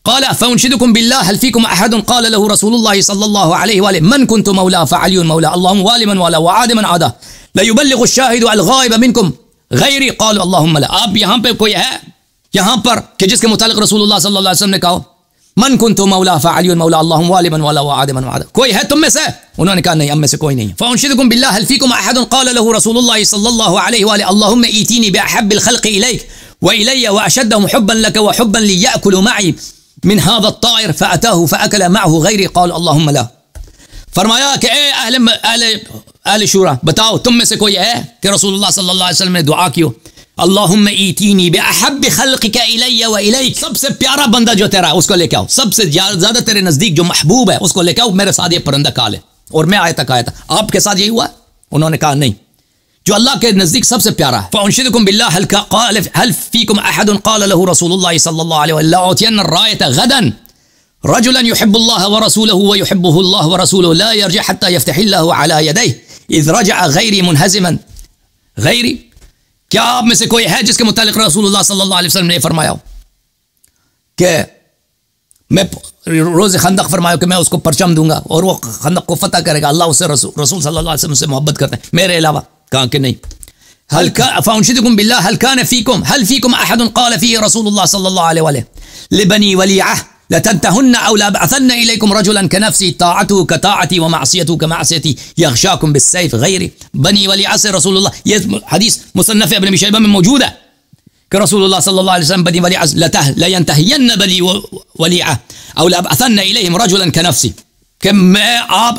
قال فانشدكم بالله هل فيكم احد قال له رسول الله صلى الله عليه واله من كنت مولاه فعلي مولاه اللهم والي من والاه وعاد من عاده لا يبلغ الشاهد الغائب منكم غيري قالوا اللهم لا. آپ یہاں پہ کوئی ہے یہاں پر کہ جس کے متعلق رسول اللہ صلی اللہ علیہ وسلم نے کہا من کنت مولا فعلی مولا اللہم والی من والا وعاد من وعاد، کوئی ہے تم میں سے؟ انہوں نے کہا نہیں، ہم میں سے کوئی نہیں۔ فانشدکم باللہ هل فیکم احد قال له رسول اللہ صلی اللہ علیہ وآلہ اللہم ایتینی باحب الخلق الیک والی واشدهم حبا لك وحبا لیأکل معی من هذا الطائر فأتاه فأكل معه غیری قال اللہم لا۔ فرمایا کہ اے اہل شورا، بتاؤ تم میں سے کوئی ہے کہ رسول اللہ صلی اللہ علیہ وسلم نے دعا کی ہو اللہم ایتینی باحب خلقک الی و الیک، سب سے پیارا بندہ جو تیرا اس کو لے کے آؤ، سب سے زیادہ تیرے نزدیک جو محبوب ہے اس کو لے کے آؤ، میرے ساتھ یہ پرندہ کھا لے، اور میں آیا تک آیا تھا۔ آپ کے ساتھ یہی ہوا؟ انہوں نے کہا نہیں، جو اللہ کے نزدیک سب سے پیارا ہے۔ فانشدکم باللہ هل فیکم احد قال له رسول اللہ صلی اللہ علیہ وسلم لاعطین الرایۃ غدا رجلا يحب الله ورسوله ويحبه الله ورسوله لا يرجع حتى يفتح الله على يديه اذ رجع غیری منہزما غیری۔ کیا آپ میں سے کوئی ہے جس کے متعلق رسول اللہ صلی اللہ علیہ وسلم نے فرمایا کہ میں روز خندق فرمایا کہ میں اس کو پرچم دوں گا اور وہ خندق کو فتح کرے گا، اللہ اسے رسول صلی اللہ علیہ وسلم سے محبت کرتے ہیں میرے علاوہ؟ کہا کہ نہیں۔ فانشدکم باللہ هل فیکم احد قال فیہ رسول اللہ صلی اللہ علیہ وآلہ لبنی ولیعہ لتنتهن او لابعثن اليكم رجلا كنفسي طاعته كطاعتي ومعصيته كمعصيتي يغشاكم بالسيف غيري۔ بنی ولیعہ سے رسول اللہ، یہ حدیث مصنف ابن ابی شیبہ میں موجود ہے کہ رسول اللہ صلی اللہ علیہ وسلم بنی ولیعہ لینتهین بنی ولیعہ او لابعثن اليهم رجلا كنفسي، کہ میں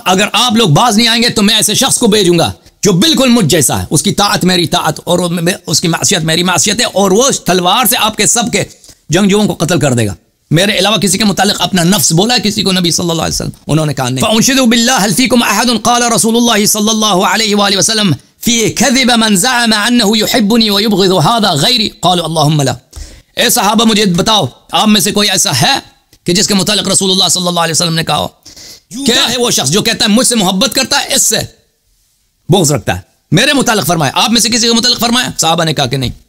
اگر آپ لوگ باز نہیں آئیں گے تو میں ایسے شخص کو بھیجوں گا جو بالکل مجھ جیسا ہے، اس کی طاعت میری طاعت اور اس کی معصیت میری معصیت ہے، اور وہ تلوار سے آپ کے سب کے جنگجوؤں کو قتل کر دے گا۔ میرے علاوہ کسی کے متعلق اپنا نفس بولا ہے کسی کو نبی صلی اللہ علیہ وسلم؟ انہوں نے کہا نہیں۔ فانشدوا باللہ هل فیکم احد قال رسول اللہ صلی اللہ علیہ وآلہ وسلم فی کذب من زعم انه یحبنی ویبغض هذا غیری قالوا اللہم لا۔ اے صحابہ مجھے بتاؤ آپ میں سے کوئی ایسا ہے کہ جس کے متعلق رسول اللہ صلی اللہ علیہ وسلم نے کہا کیا ہے وہ شخص جو کہتا ہے مجھ سے محبت کرتا ہے، اس سے بغض رکھتا ہے؟ میرے متعلق فرمایا، آپ میں سے کسی کے متعلق فرمایا؟ صحابہ نے کہا کہ نہیں۔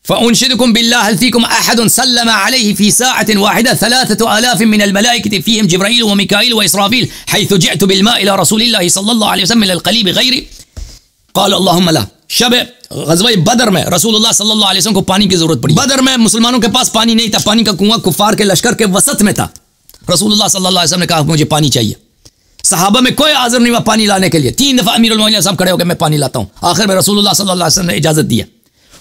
فانشدکم باللہ هل فیکم احد سلم علیہ فی ساعۃ واحدہ 3000 من الملائکۃ فیہم جبرائیل ومیکائیل واسرافیل حیث جئت بالماء الى رسول اللہ صلی اللہ علیہ وسلم من القلیب غیری قال اللہم لا۔ شب غزوہ بدر میں رسول اللہ صلی اللہ علیہ وسلم کو پانی کی ضرورت پڑی۔ بدر میں مسلمانوں کے پاس پانی نہیں تھا، پانی کا کنواں کفار کے لشکر کے وسط میں تھا۔ رسول اللہ صلی اللہ علیہ وسلم نے کہا مجھے پانی چاہیے، صحابہ میں کوئی حاضر نہیں ہوا پانی لانے کے لیے، 3 دفعہ امیر المومنین صاحب کھڑے ہو کے میں پانی لاتا ہوں، آخر میں رسول اللہ صلی اللہ علیہ وسلم نے اجازت دیا،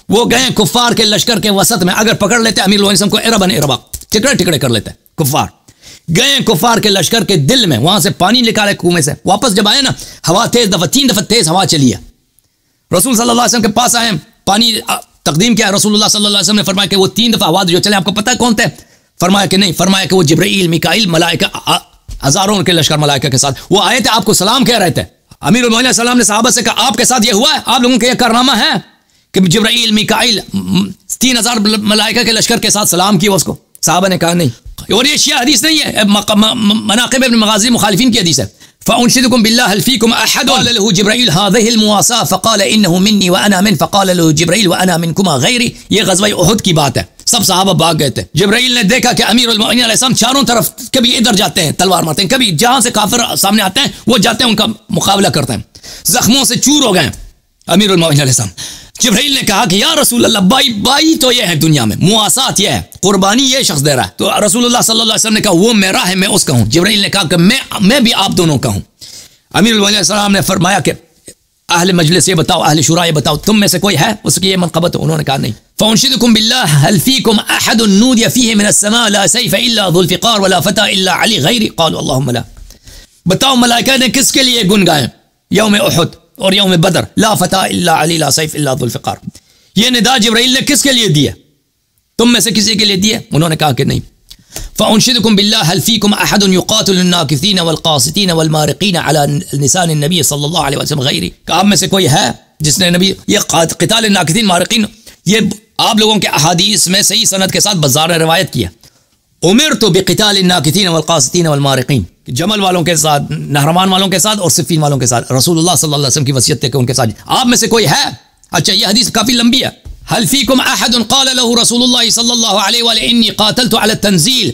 وہ گئے کفار کے لشکر کے وسط میں، اگر پکڑ لیتے امیر المومنین صاحب کو اربن اربا ٹکڑے ٹکڑے کر لیتے کفار، گئے کفار کے لشکر کے دل میں، وہاں سے پانی نکالے کنویں سے، واپس جب آئے نا ہوا تیز 3 دفعہ تیز ہوا چلی ہے، رسول صلی اللہ علیہ وسلم کے پاس آئے، پانی تقدیم کیا، رسول اللہ صلی اللہ علیہ وسلم نے فرمایا کہ وہ 3 دفعہ ہوا جو چلے آپ کو پتہ ہے کون تھے؟ فرمایا کہ نہیں، فرمایا کہ وہ جبرائیل میکائیل ملائکہ ہزاروں کے لشکر ملائکہ کے ساتھ وہ آئے تھے، آپ کو سلام کہہ رہے تھے۔ امیر المومنین السلام نے صحابہ سے کہا آپ کے ساتھ یہ ہوا ہے، آپ لوگوں کا یہ کارنامہ ہے کہ جبرائیل میکائیل 3000 ملائکہ کے لشکر کے ساتھ سلام کیا اس کو؟ صحابہ نے کہا نہیں، اور یہ شیعہ حدیث نہیں ہے، مناقب ابن مغازی مخالفین کی حدیث ہے۔ فانشدکم باللہ هل فیکم احد قال له جبرائیل هذه المواساة فقال انه منی وانا من فقال له جبرائیل وانا منکما غیری۔ یہ غزوہ احد کی بات ہے، سب صحابہ بھاگ گئے تھے، جبرائیل نے دیکھا کہ امیر المومنین علیہ السلام چاروں طرف کبھی ادھر جاتے ہیں تلوار مارتے ہیں، کبھی جہاں سے کافر سامنے آتے ہیں وہ جاتے ہیں ان کا مقابلہ کرتے ہیں، زخموں سے چور ہو گئے امیر المومنین علیہ السلام۔ جبرائیل نے کہا کہ یا رسول اللہ بائی تو یہ ہے دنیا میں، مواسات یہ ہے، قربانی یہ شخص دے رہا ہے، تو رسول اللہ صلی اللہ علیہ وسلم نے کہا وہ میرا ہے میں اس کا ہوں۔ جبرائیل نے کہا کہ میں بھی آپ دونوں کا ہوں۔ امیر المومنین علیہ السلام نے فرمایا کہ اہل مجلس یہ بتاؤ، اہل شورا یہ بتاؤ تم میں سے کوئی ہے اس کی یہ منقبت؟ انہوں نے کہا نہیں۔ فانشدکم باللہ هل فیکم احد نودی فیہ من السماء لا سیف الا ذو الفقار ولا فتى الا علی غیری قالوا اللہم لا۔ بتاؤ ملائکہ نے کس کے لیے گن گائے یوم احد اور یوم بدر؟ لا فتى الا علی لا سیف الا ذو الفقار، یہ ندا جبرائیل نے کس کے لیے دیا؟ تم میں سے کسی کے لیے دیا؟ انہوں نے کہا کہ نہیں۔ فانشدکم باللہ هل فیکم احد یقاتل الناکثین والقاسطین والمارقین علی لسان النبی صلی اللہ علیہ وسلم غیری، کہ آپ میں سے کوئی ہے جس نے نبی یہ قتال الناکثین مارقین یہ آپ لوگوں کے احادیث میں صحیح سند کے ساتھ بازار روایت کیا، امرت بقتال الناکثین والقاسطین والمارقین، جمل والوں کے ساتھ، نہرمان والوں کے ساتھ اور صفین والوں کے ساتھ، رسول اللہ صلی اللہ علیہ وسلم کی وصیت تھی کہ ان کے ساتھ آپ میں سے کوئی ہے؟ اچھا یہ حدیث کافی لمبی ہے۔ هل فیکم احد قال له رسول اللہ صلی اللہ علیہ وآلہ انی قاتلت علی التنزیل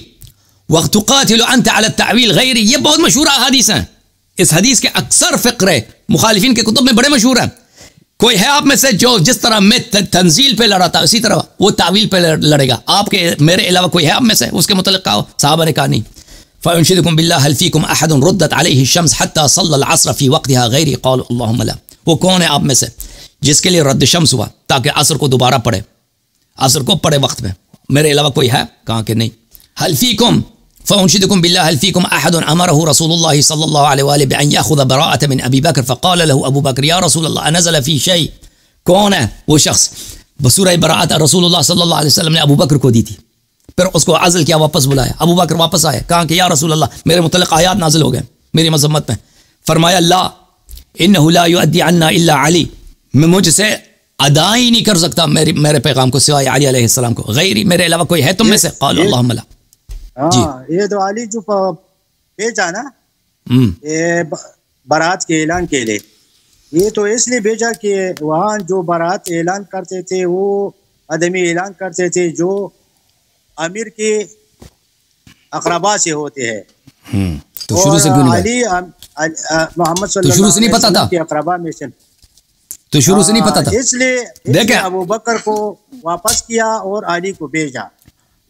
وتقاتل انت على التعویل غیری، یہ بہت مشہور حدیث ہیں، اس حدیث کے اکثر فقرے مخالفین کے کتب میں بڑے مشہور ہیں کوئی ہے آپ میں سے جو جس طرح میں تنزیل پہ لڑا تھا اسی طرح وہ تعویل پہ لڑے گا؟ آپ کے میرے علاوہ کوئی ہے آپ میں سے؟ اس کے متعلق کہا صحابہ نے کہا نہیں. فَأُنْشِدُكُمْ بِاللَّهِ هَلْ فِيكُمْ أَحَدٌ رُدَّتْ عَلَيْهِ الشَّمْسُ حَتَّى صَلَّى الْعَصْرَ فِي وَقْتِهَا غَيْرِ قَالُوا اللَّهُمَّ لَا. وہ کون ہے آپ میں سے جس کے لیے رد شمس ہوا تاکہ عصر کو دوبارہ پڑھے، عصر کو پڑھے وقت میں؟ میرے علاوہ کوئی ہے؟ کہا کہ نہیں. هَلْ فِيكُمْ فَأُنْشِدُكُمْ بِاللَّهِ هَلْ فِيكُمْ أَحَدٌ أَمَرَهُ رسول الله صلى الله عليه وآله بأن يأخذ براءة من أبي بكر فقال له أبو بكر يا رسول الله أنزل في شيء. کون ہے وہ شخص؟ بسورہ براءت رسول اللہ صلی اللہ علیہ وسلم نے ابو بکر کو دی تھی، پھر اس کو عزل کیا، واپس بلایا. ابو بکر واپس آئے، کہا کہ یا رسول اللہ میرے متعلق آیات نازل ہو گئے میری مذمت میں. فرمایا لا انه لا يؤدي عنا الا علی، میں مجھ سے ادا ہی نہیں کر سکتا میرے پیغام کو سوائے علی علیہ السلام کو. غیری میرے علاوہ کوئی ہے تم میں سے؟ قالوا اللهم لا. جی یہ تو علی جو بھیجا نا برات کے اعلان کے لیے، یہ تو اس لیے بھیجا کہ وہاں جو برات اعلان کرتے تھے وہ آدمی اعلان کرتے تھے جو امیر کے اقربا سے ہوتے ہیں. تو شروع سے کیوں نہیں علی محمد صلی اللہ علیہ وسلم کے اقربا میں سے تو شروع سے نہیں پتا تھا؟ اس لیے ابو بکر کو واپس کیا اور علی کو بھیجا.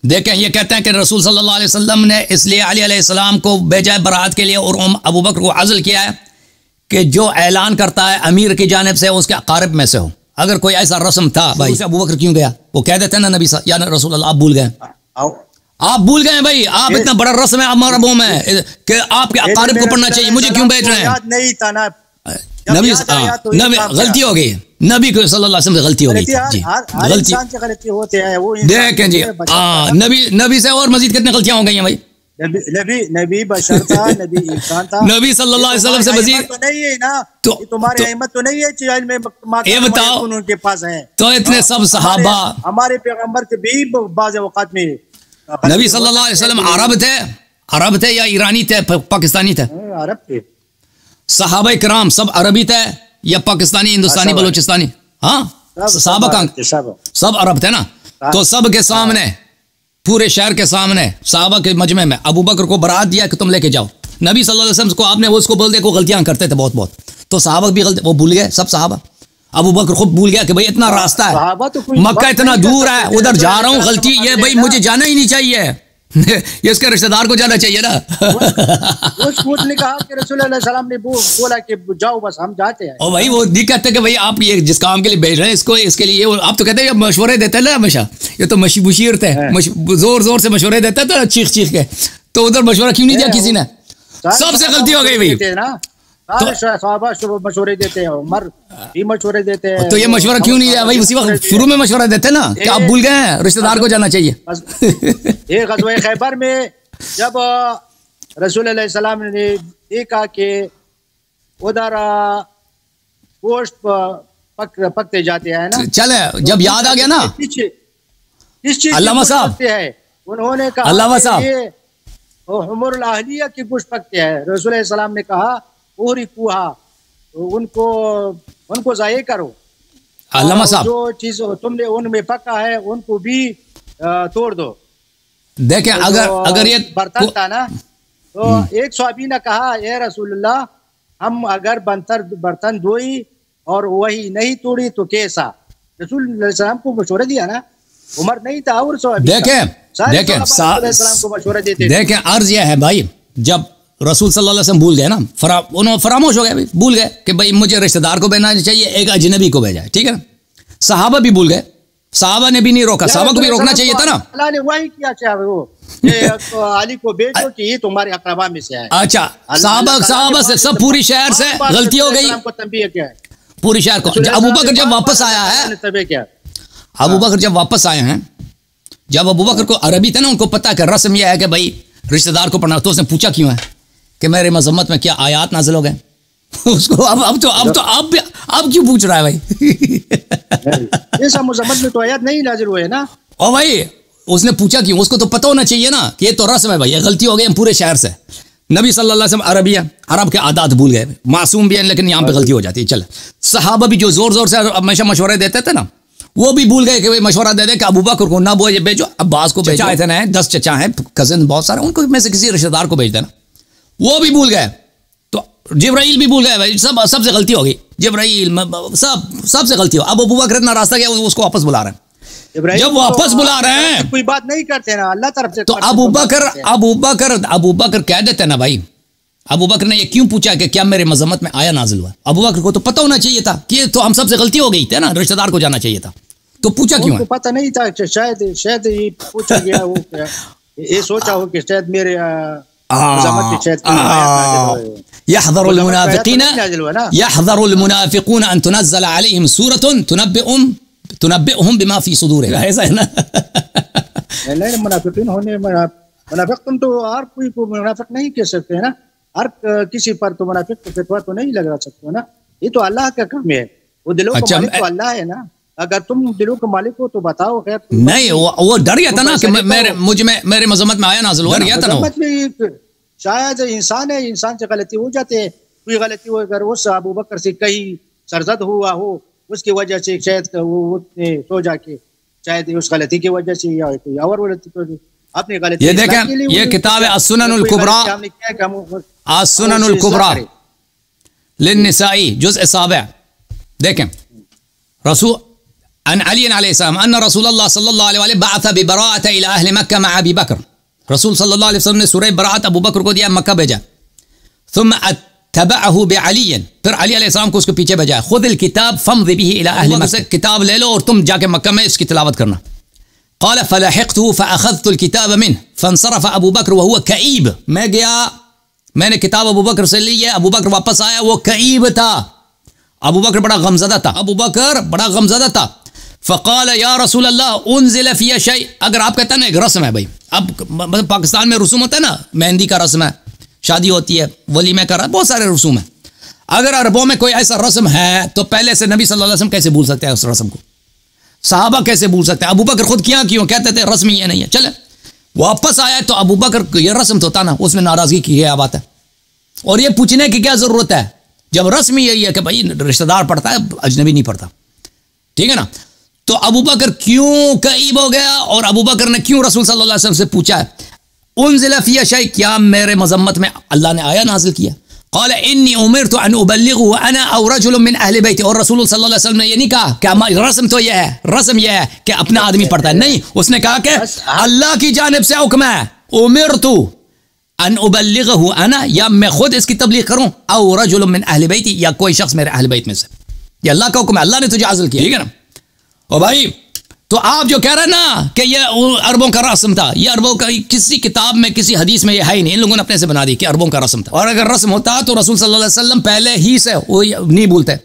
دیکھیں یہ کہتے ہیں کہ رسول صلی اللہ علیہ وسلم نے اس لیے علی علیہ السلام کو بھیجا ہے برات کے لیے اور ابو بکر کو عزل کیا ہے کہ جو اعلان کرتا ہے امیر کی جانب سے اس کے اقارب میں سے ہو. اگر کوئی ایسا رسم تھا بھائی سے ابو بکر کیوں گیا؟ وہ کہہ دیتے ہیں نا نبی یا رسول اللہ آپ بھول گئے، آپ بھول گئے بھائی، آپ اتنا بڑا رسم ہے ہمارا وہ میں کہ آپ کے اقارب کو پڑھنا چاہیے، مجھے کیوں بھیج رہے ہیں؟ نہیں تھا نا نبی غلطی ہو گئی، نبی کو صلی اللہ علیہ وسلم سے غلطی ہو گئی جی، غلطی ہوتے ہیں وہ. دیکھیں جی نبی سے اور مزید کتنے غلطیاں ہو گئی ہیں بھائی؟ نبی بشر تھا، نبی انسان تھا، نبی صلی اللہ علیہ وسلم سے مزید تو نہیں ہے نا، تمہاری احمد تو نہیں ہے علم یہ بتاؤ ان کے پاس ہے. تو اتنے سب صحابہ ہمارے پیغمبر کے بھی بعض اوقات میں نبی صلی اللہ علیہ وسلم عرب تھے یا ایرانی تھے پاکستانی تھے؟ عرب تھے. صحابہ کرام سب عربی تھے یا پاکستانی ہندوستانی بلوچستانی؟ ہاں صحابہ کا سب عرب تھے نا. تو سب کے سامنے پورے شہر کے سامنے صحابہ کے مجمع میں ابو بکر کو برات دیا کہ تم لے کے جاؤ. نبی صلی اللہ علیہ وسلم کو آپ نے اس کو بول دیا کہ غلطیاں کرتے تھے بہت، تو صحابہ بھی غلطی وہ بھول گئے سب صحابہ. ابو بکر خود بھول گیا کہ بھائی اتنا راستہ ہے، مکہ اتنا دور ہے، ادھر جا رہا ہوں، غلطی یہ بھائی مجھے جانا ہی نہیں چاہیے، یہ اس کے رشتہ دار کو جانا چاہیے نا. اس نے کہا کہ رسول اللہ علیہ وسلم نے بولا کہ جاؤ بس ہم جاتے ہیں. اور بھائی وہ نہیں کہتے کہ بھائی آپ یہ جس کام کے لیے بھیج رہے ہیں اس کے لیے آپ تو کہتے ہیں مشورے دیتے ہیں نا ہمیشہ، یہ تو مشیر تھے زور سے مشورے دیتے تھے چیخ کے، تو ادھر مشورہ کیوں نہیں دیا کسی نے؟ سب سے غلطی ہو گئی بھائی. صحابہ مشورے دیتے ہیں، عمر بھی مشورے دیتے ہیں، تو یہ مشورہ کیوں نہیں دیا بھائی؟ اسی وقت شروع میں مشورہ دیتے نا کہ آپ بھول گئے ہیں رشتہ دار کو جانا چاہیے. یہ غزوہ خیبر میں جب رسول اللہ علیہ السلام نے دیکھا کہ ادھر گوشت پکتے جاتے ہیں نا، چلے جب یاد آ گیا نا علامہ صاحب، انہوں نے کہا علامہ صاحب حمر الاہلیہ کی گوشت پکتے ہیں. رسول اللہ علیہ السلام نے کہا پوری کوہا ان کو ضائع کرو، علامہ صاحب جو چیز تم نے ان میں پکا ہے ان کو بھی توڑ دو. دیکھیں اگر یہ برتن تھا نا تو ایک صحابی نے کہا اے رسول اللہ ہم اگر برتن دھوئی اور وہی نہیں توڑی تو کیسا؟ رسول اللہ علیہ السلام کو مشورہ دیا نا، عمر نہیں تھا اور صحابی. دیکھیں عرض یہ ہے بھائی، جب رسول صلی اللہ علیہ وسلم بھول گئے نا، انہوں فراموش ہو گئے، بھول گئے کہ بھائی مجھے رشتہ دار کو بھیجنا چاہیے، ایک اجنبی کو بھیجا ہے، ٹھیک ہے نا. صحابہ بھی بھول گئے، صحابہ نے بھی نہیں روکا، صحابہ کو بھی روکنا چاہیے تھا نا. اللہ نے وہی کیا چاہے وہ علی کو بھیجو کہ یہ تمہارے اقربا میں سے ہے. اچھا صحابہ سے سب پوری شہر سے غلطی ہو گئی، پوری شہر کو. ابو بکر جب واپس آیا ہے، ابو بکر جب واپس آئے ہیں، جب ابو بکر کو عربی تھے نا، ان کو پتا کہ رسم یہ ہے کہ بھائی رشتہ دار کو پڑھنا، تو اس نے پوچھا کیوں ہے کہ میرے مذمت میں کیا آیات نازل ہو گئے؟ اس کو اب کیوں پوچھ رہا ہے بھائی؟ ایسا مذمت میں تو آیات نہیں نازل ہوئے نا. اور بھائی اس نے پوچھا کیوں؟ اس کو تو پتہ ہونا چاہیے نا کہ یہ تو رسم ہے بھائی، یہ غلطی ہو گئی پورے شہر سے. نبی صلی اللہ علیہ وسلم عربی ہے، عرب کے عادات بھول گئے، معصوم بھی ہیں لیکن یہاں پہ غلطی ہو جاتی ہے. چل صحابہ بھی جو زور سے ہمیشہ مشورے دیتے تھے نا، وہ بھی بھول گئے کہ مشورہ دے دے کہ ابو بکر کو نہ بھیجو، عباس کو بھیجو، اتنے ہیں 10 چچا ہیں کزن بہت سارے، ان کو میں سے کسی رشتہ دار کو بھیج دینا. وہ بھی بھول گئے، تو جبرائیل بھی بھول گئے بھائی، سب سے غلطی ہو گئی. جبرائیل سب سے غلطی ہو. اب ابو بکر اتنا راستہ گیا اس کو واپس بلا رہے ہیں. جب واپس بلا رہے ہیں کوئی بات نہیں کرتے نا اللہ طرف سے, تو ابو بکر کہہ دیتے نا بھائی. ابو بکر نے یہ کیوں پوچھا کہ کیا میرے مذمت میں آیا نازل ہوا؟ ابو بکر کو تو پتہ ہونا چاہیے تھا کہ تو ہم سب سے غلطی ہو گئی تھی نا, رشتہ دار کو جانا چاہیے تھا, تو پوچھا کیوں ہے؟ پتہ نہیں تھا, شاید یہ پوچھا گیا ہو, یہ سوچا ہو کہ شاید میرے يحذر المنافقون ان تنزل عليهم سورة تنبئهم بما في صدورهم. ایسا ہے نا. نہیں منافقین ہونے, منافق تم تو ہر کوئی کو منافق نہیں کہہ سکتے ہیں نا, ہر کسی پر تو منافق کو فتویٰ تو نہیں لگا سکتے نا, یہ تو اللہ کا کام ہے, وہ دلوں کا مالک تو اللہ ہے نا. اگر تم دلوں کا مالک ہو تو بتاؤ. خیر نہیں, وہ ڈر گیا تھا نا کہ میرے مذمت میں آیا نازل ہوا, ڈر گیا تھا نا. شاید انسان ہے, انسان سے غلطی ہو جاتے ہیں, کوئی غلطی ہو اگر اس ابو بکر سے کہیں سرزد ہوا ہو, اس کی وجہ سے شاید وہ سو جا کے شاید اس غلطی کی وجہ سے یا کوئی اور غلطی تو اپنی غلطی. یہ دیکھیں, یہ کتاب ہے السنن الکبریٰ, السنن الکبریٰ للنسائی جزء 7. دیکھیں رسول عن علی علیہ السلام ان رسول اللہ صلی اللہ علیہ وسلم بعث ببراءة الى اہل مکہ مع ابی بکر. رسول صلی اللہ علیہ وسلم نے سورہ براءت ابو بکر کو دیا, مکہ بھیجا. ثم اتبعه بعلی, پھر علی علیہ السلام کو اس کے پیچھے بھیجا. خذ الکتاب فامض به الى اہل مکہ, کتاب لے لو اور تم جا کے مکہ میں اس کی تلاوت کرنا. قال فلحقته فاخذت الكتاب منه فانصرف ابو بکر وهو كئيب. میں گیا, میں نے کتاب ابو بکر سے لی ہے, ابو بکر واپس آیا, وہ کئیب تھا. ابو بکر بڑا غمزدہ تھا, ابو بکر بڑا غمزدہ تھا. فقال یا رسول اللہ انزل فی شیء. اگر آپ کہتے ہیں نا ایک رسم ہے بھائی, اب پاکستان میں رسوم ہوتا ہے نا, مہندی کا رسم ہے, شادی ہوتی ہے, ولیمے کا رسم, بہت سارے رسوم ہیں. اگر عربوں میں کوئی ایسا رسم ہے تو پہلے سے نبی صلی اللہ علیہ وسلم کیسے بھول سکتے ہیں اس رسم کو؟ صحابہ کیسے بھول سکتے ہیں؟ ابو بکر خود کیوں کہتے تھے رسم یہ نہیں ہے. چلے واپس آیا تو ابو بکر یہ رسم تو ہوتا نا, اس میں ناراضگی کی کیا بات ہے, اور یہ پوچھنے کی کیا ضرورت ہے جب رسم یہی ہے کہ بھائی رشتہ دار پڑھتا ہے, اجنبی نہیں پڑھتا. ٹھیک ہے نا. تو ابو بکر کیوں کئیب ہو گیا, اور ابو بکر نے کیوں رسول صلی اللہ علیہ وسلم سے پوچھا ہے انزل فی شیء, کیا میرے مذمت میں اللہ نے آیا نازل کیا؟ قال انی امرت ان ابلغه انا او رجل من اہل بیتی. اور رسول صلی اللہ علیہ وسلم نے یہ نہیں کہا کہ رسم تو یہ ہے, رسم یہ ہے کہ اپنا آدمی پڑھتا ہے, نہیں, اس نے کہا کہ اللہ کی جانب سے حکم ہے, امرت ان ابلغه انا, یا میں خود اس کی تبلیغ کروں, او رجل من اہل بیتی, یا کوئی شخص میرے اہل بیت میں سے. یہ اللہ کا حکم ہے, اللہ نے تجھے نازل کیا. ٹھیک ہے نا. اور بھائی تو آپ جو کہہ رہے ہیں نا کہ یہ عربوں کا رسم تھا, یہ عربوں کا کسی کتاب میں کسی حدیث میں یہ ہے ہی نہیں, ان لوگوں نے اپنے سے بنا دی کہ عربوں کا رسم تھا. اور اگر رسم ہوتا تو رسول صلی اللہ علیہ وسلم پہلے ہی سے وہ نہیں بھولتے,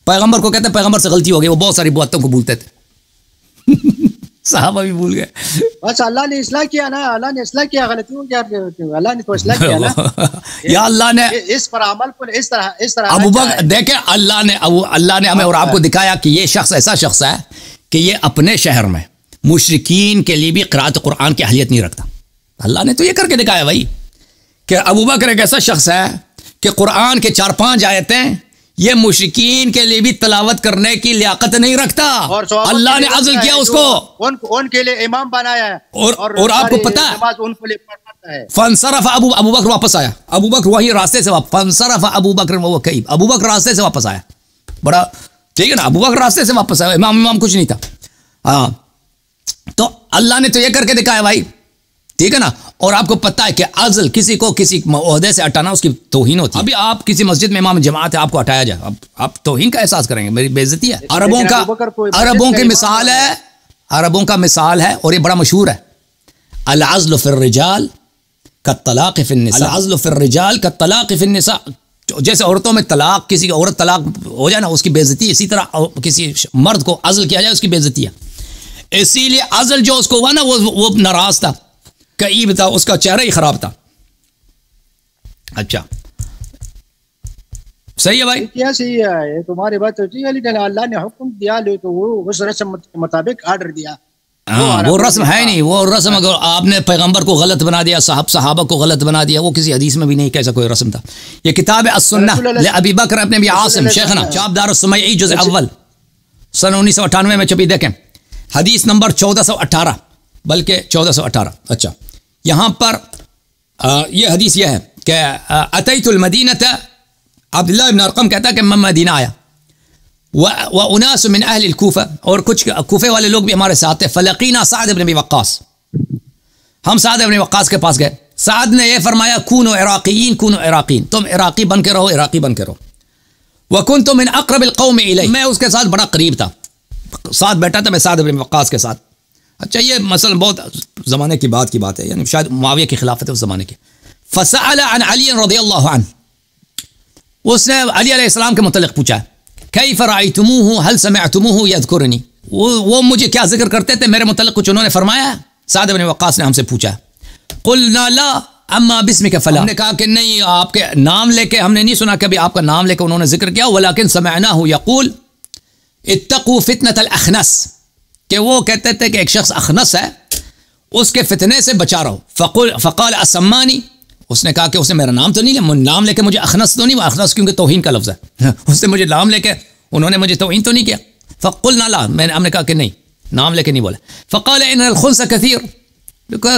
پیغمبر کو کہتے پیغمبر سے غلطی ہو گئی, وہ بہت ساری باتوں کو بھولتے تھے. صحابہ بھی بھول گئے. بس اللہ نے اصلاح کیا نا, اللہ نے اصلاح کیا, غلطی ہو گیا, اللہ نے تو اصلاح کیا نا. یا اللہ نے اس پر عمل کو اس طرح ابو بکر دیکھیں, اللہ نے ہمیں اور آپ کو دکھایا کہ یہ شخص ایسا شخص ہے کہ یہ اپنے شہر میں مشرکین کے لیے بھی قرأت قرآن کی اہلیت نہیں رکھتا. اللہ نے تو یہ کر کے دکھایا بھائی کہ ابو بکر ایک ایسا شخص ہے کہ قرآن کے 4-5 آیتیں یہ مشرکین کے لیے بھی تلاوت کرنے کی لیاقت نہیں رکھتا, اللہ نے عزل کیا اس کو, ان کے لیے امام بنایا ہے. اور آپ کو پتا ہے فانصرف ابو بکر واپس آیا, ابو بکر وہی راستے سے فانصرف ابو بکر وہ کئیب, ابو بکر راستے سے واپس آیا. بڑا ٹھیک ہے نا, ابو بکر راستے سے واپس آیا, امام کچھ نہیں تھا. ہاں تو اللہ نے تو یہ کر کے دکھایا بھائی. ٹھیک ہے نا. اور آپ کو پتہ ہے کہ عزل کسی کو کسی عہدے سے ہٹانا اس کی توہین ہوتی ہے. ابھی آپ کسی مسجد میں امام جماعت ہے, آپ کو ہٹایا جائے, اب آپ توہین کا احساس کریں گے, میری بے عزتی ہے. عربوں کی مثال ہے, عربوں کا مثال ہے, اور یہ بڑا مشہور ہے. العزل فی الرجال کالطلاق فی النساء, العزل فی الرجال کالطلاق فی النساء. جیسے عورتوں میں طلاق, کسی کی عورت طلاق ہو جائے نا اس کی بے عزتی, اسی طرح کسی مرد کو عزل کیا جائے اس کی بے عزتی ہے. اسی لیے عزل جو اس کو ہوا نا وہ ناراض تھا, کئیب تھا, اس کا چہرہ ہی خراب تھا. اچھا صحیح ہے بھائی, کیا صحیح ہے, یہ تمہاری بات تو ٹھیک ہے, لیکن اللہ نے حکم دیا لے تو وہ اس رسم کے مطابق آرڈر دیا. وہ رسم ہے نہیں, وہ رسم اگر آپ نے پیغمبر کو غلط بنا دیا, صحابہ کو غلط بنا دیا, وہ کسی حدیث میں بھی نہیں کیسا کوئی رسم تھا. یہ کتاب السنہ لابی بکر ابن ابی عاصم شیخنا چاپ دار السمیعی جزء اول سن 1998 میں چھپی. دیکھیں حدیث نمبر 1418, بلکہ 1418. اچھا یہاں پر یہ حدیث یہ ہے کہ اتیت المدینہ, عبداللہ ابن ارقم کہتا ہے کہ میں مدینہ آیا, واناس من اہل الکوفہ، اور کچھ کوفے والے لوگ بھی ہمارے ساتھ تھے. فلقینا سعد بن ابی وقاص، ہم سعد بن وقاص کے پاس گئے. سعد نے یہ فرمایا کونوا عراقیین، کونوا عراقیین، تم عراقی بن کے رہو، عراقی بن کے رہو. وکنت من اقرب القوم الی، میں اس کے ساتھ بڑا قریب تھا، ساتھ بیٹھا تھا میں سعد بن وقاص کے ساتھ. اچھا یہ مثلا بہت زمانے کی بات ہے، یعنی شاید معاویہ کی خلافت ہے اس زمانے کی. فسأل عن علی رضی اللہ عنہ، اس نے علی علیہ السلام کے متعلق پوچھا کیف رأیتموہ هل سمعتموہ یذکرنی، وہ مجھے کیا ذکر کرتے تھے میرے متعلق، کچھ انہوں نے فرمایا؟ سعد بن وقاص نے ہم سے پوچھا. قلنا لا اما باسمک فلا، ہم نے کہا کہ نہیں، آپ کے نام لے کے ہم نے نہیں سنا کبھی آپ کا نام لے کے انہوں نے ذکر کیا. ولکن سمعناہ یقول اتقوا فتنة الاخنس، کہ وہ کہتے تھے کہ ایک شخص اخنس ہے، اس کے فتنے سے بچا رہو. فقال اسمانی، اس نے کہا کہ اس نے میرا نام تو نہیں لیا، نام لے کے مجھے اخنس تو نہیں، وہ اخنس کیونکہ توہین کا لفظ ہے، اس نے مجھے نام لے کے انہوں نے مجھے توہین تو نہیں کیا. فقلنا لا، ہم نے کہا کہ نہیں، نام لے کے نہیں بولا. فقال ان الخنس کثیر،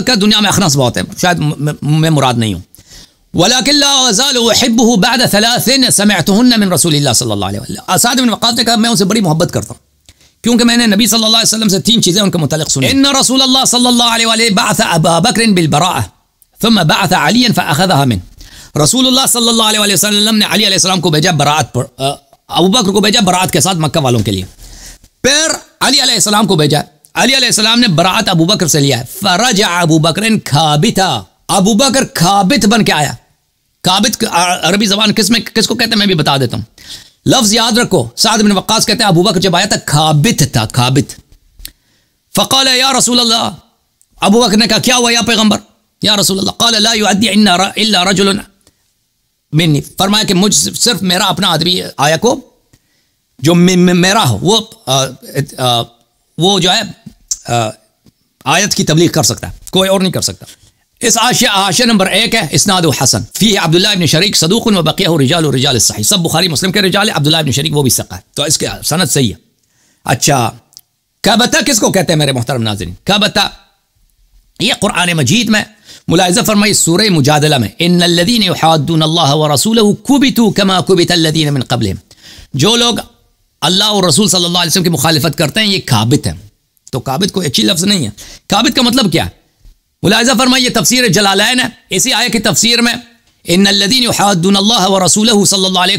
کہ دنیا میں اخنس بہت ہے، شاید میں مراد نہیں ہوں. ولكن لا ازال احبه بعد 3 سمعتهن من رسول اللہ صلی اللہ علیہ وسلم. سعد بن وقاص نے کہا میں ان سے بڑی محبت کرتا ہوں کیونکہ میں نے نبی صلی اللہ علیہ وسلم سے 3 چیزیں ان کے متعلق سنی. ان رسول اللہ صلی اللہ علیہ وسلم بعث ابا بکر بالبراءة ثم بعث عليا فاخذها منه. رسول اللہ صلی اللہ علیہ وسلم نے علی علیہ السلام کو بھیجا براءت پر، ابو بکر کو بھیجا براءت کے ساتھ مکہ والوں کے لیے. پھر علی علیہ السلام کو بھیجا، علی علیہ السلام نے براءت ابو بکر سے لیا ہے. فرجع ابو بکر کھابتا، ابو بکر کھابت بن کے آیا. کابت عربی زبان کس کو کہتے ہیں میں بھی بتا دیتا ہوں، لفظ یاد رکھو. سعد بن وقاص کہتے ہیں ابو بکر جب آیا تھا کابت تھا، کابت. فقال یا رسول اللہ، ابو بکر نے کہا کیا ہوا یا پیغمبر، یا رسول اللہ. قال لا يؤدي الا رجل مني، فرمایا کہ مجھ صرف میرا اپنا آدمی آیا کو جو میرا ہو وہ جو ہے آیت کی تبلیغ کر سکتا ہے، کوئی اور نہیں کر سکتا. اس حاشیہ نمبر 1 ہے اسناد حسن فی عبداللہ ابن شریک صدوق و بقیہ رجال الصحیح، سب بخاری مسلم کے رجال. عبداللہ ابن شریک وہ بھی ثقہ ہے، تو اس کے سند صحیح ہے. اچھا کابتا کس کو کہتے ہیں میرے محترم ناظرین؟ کابتا یہ قرآن مجید میں ملاحظہ فرمائی سورہ مجادلہ میں ان الذین یحادون اللہ ورسولہ کبتوا کما کبت الذین من قبلہم، جو لوگ اللہ اور رسول صلی اللہ علیہ وسلم کی مخالفت کرتے ہیں یہ کابت ہیں. تو کابت کوئی اچھی لفظ نہیں ہے. کابت کا مطلب کیا ہے؟ ملاحظہ فرمائیے تفسیر جلالین ہے، اسی آیت کی تفسیر میں ان الذین یحادون اللہ ورسولہ صلی اللہ علیہ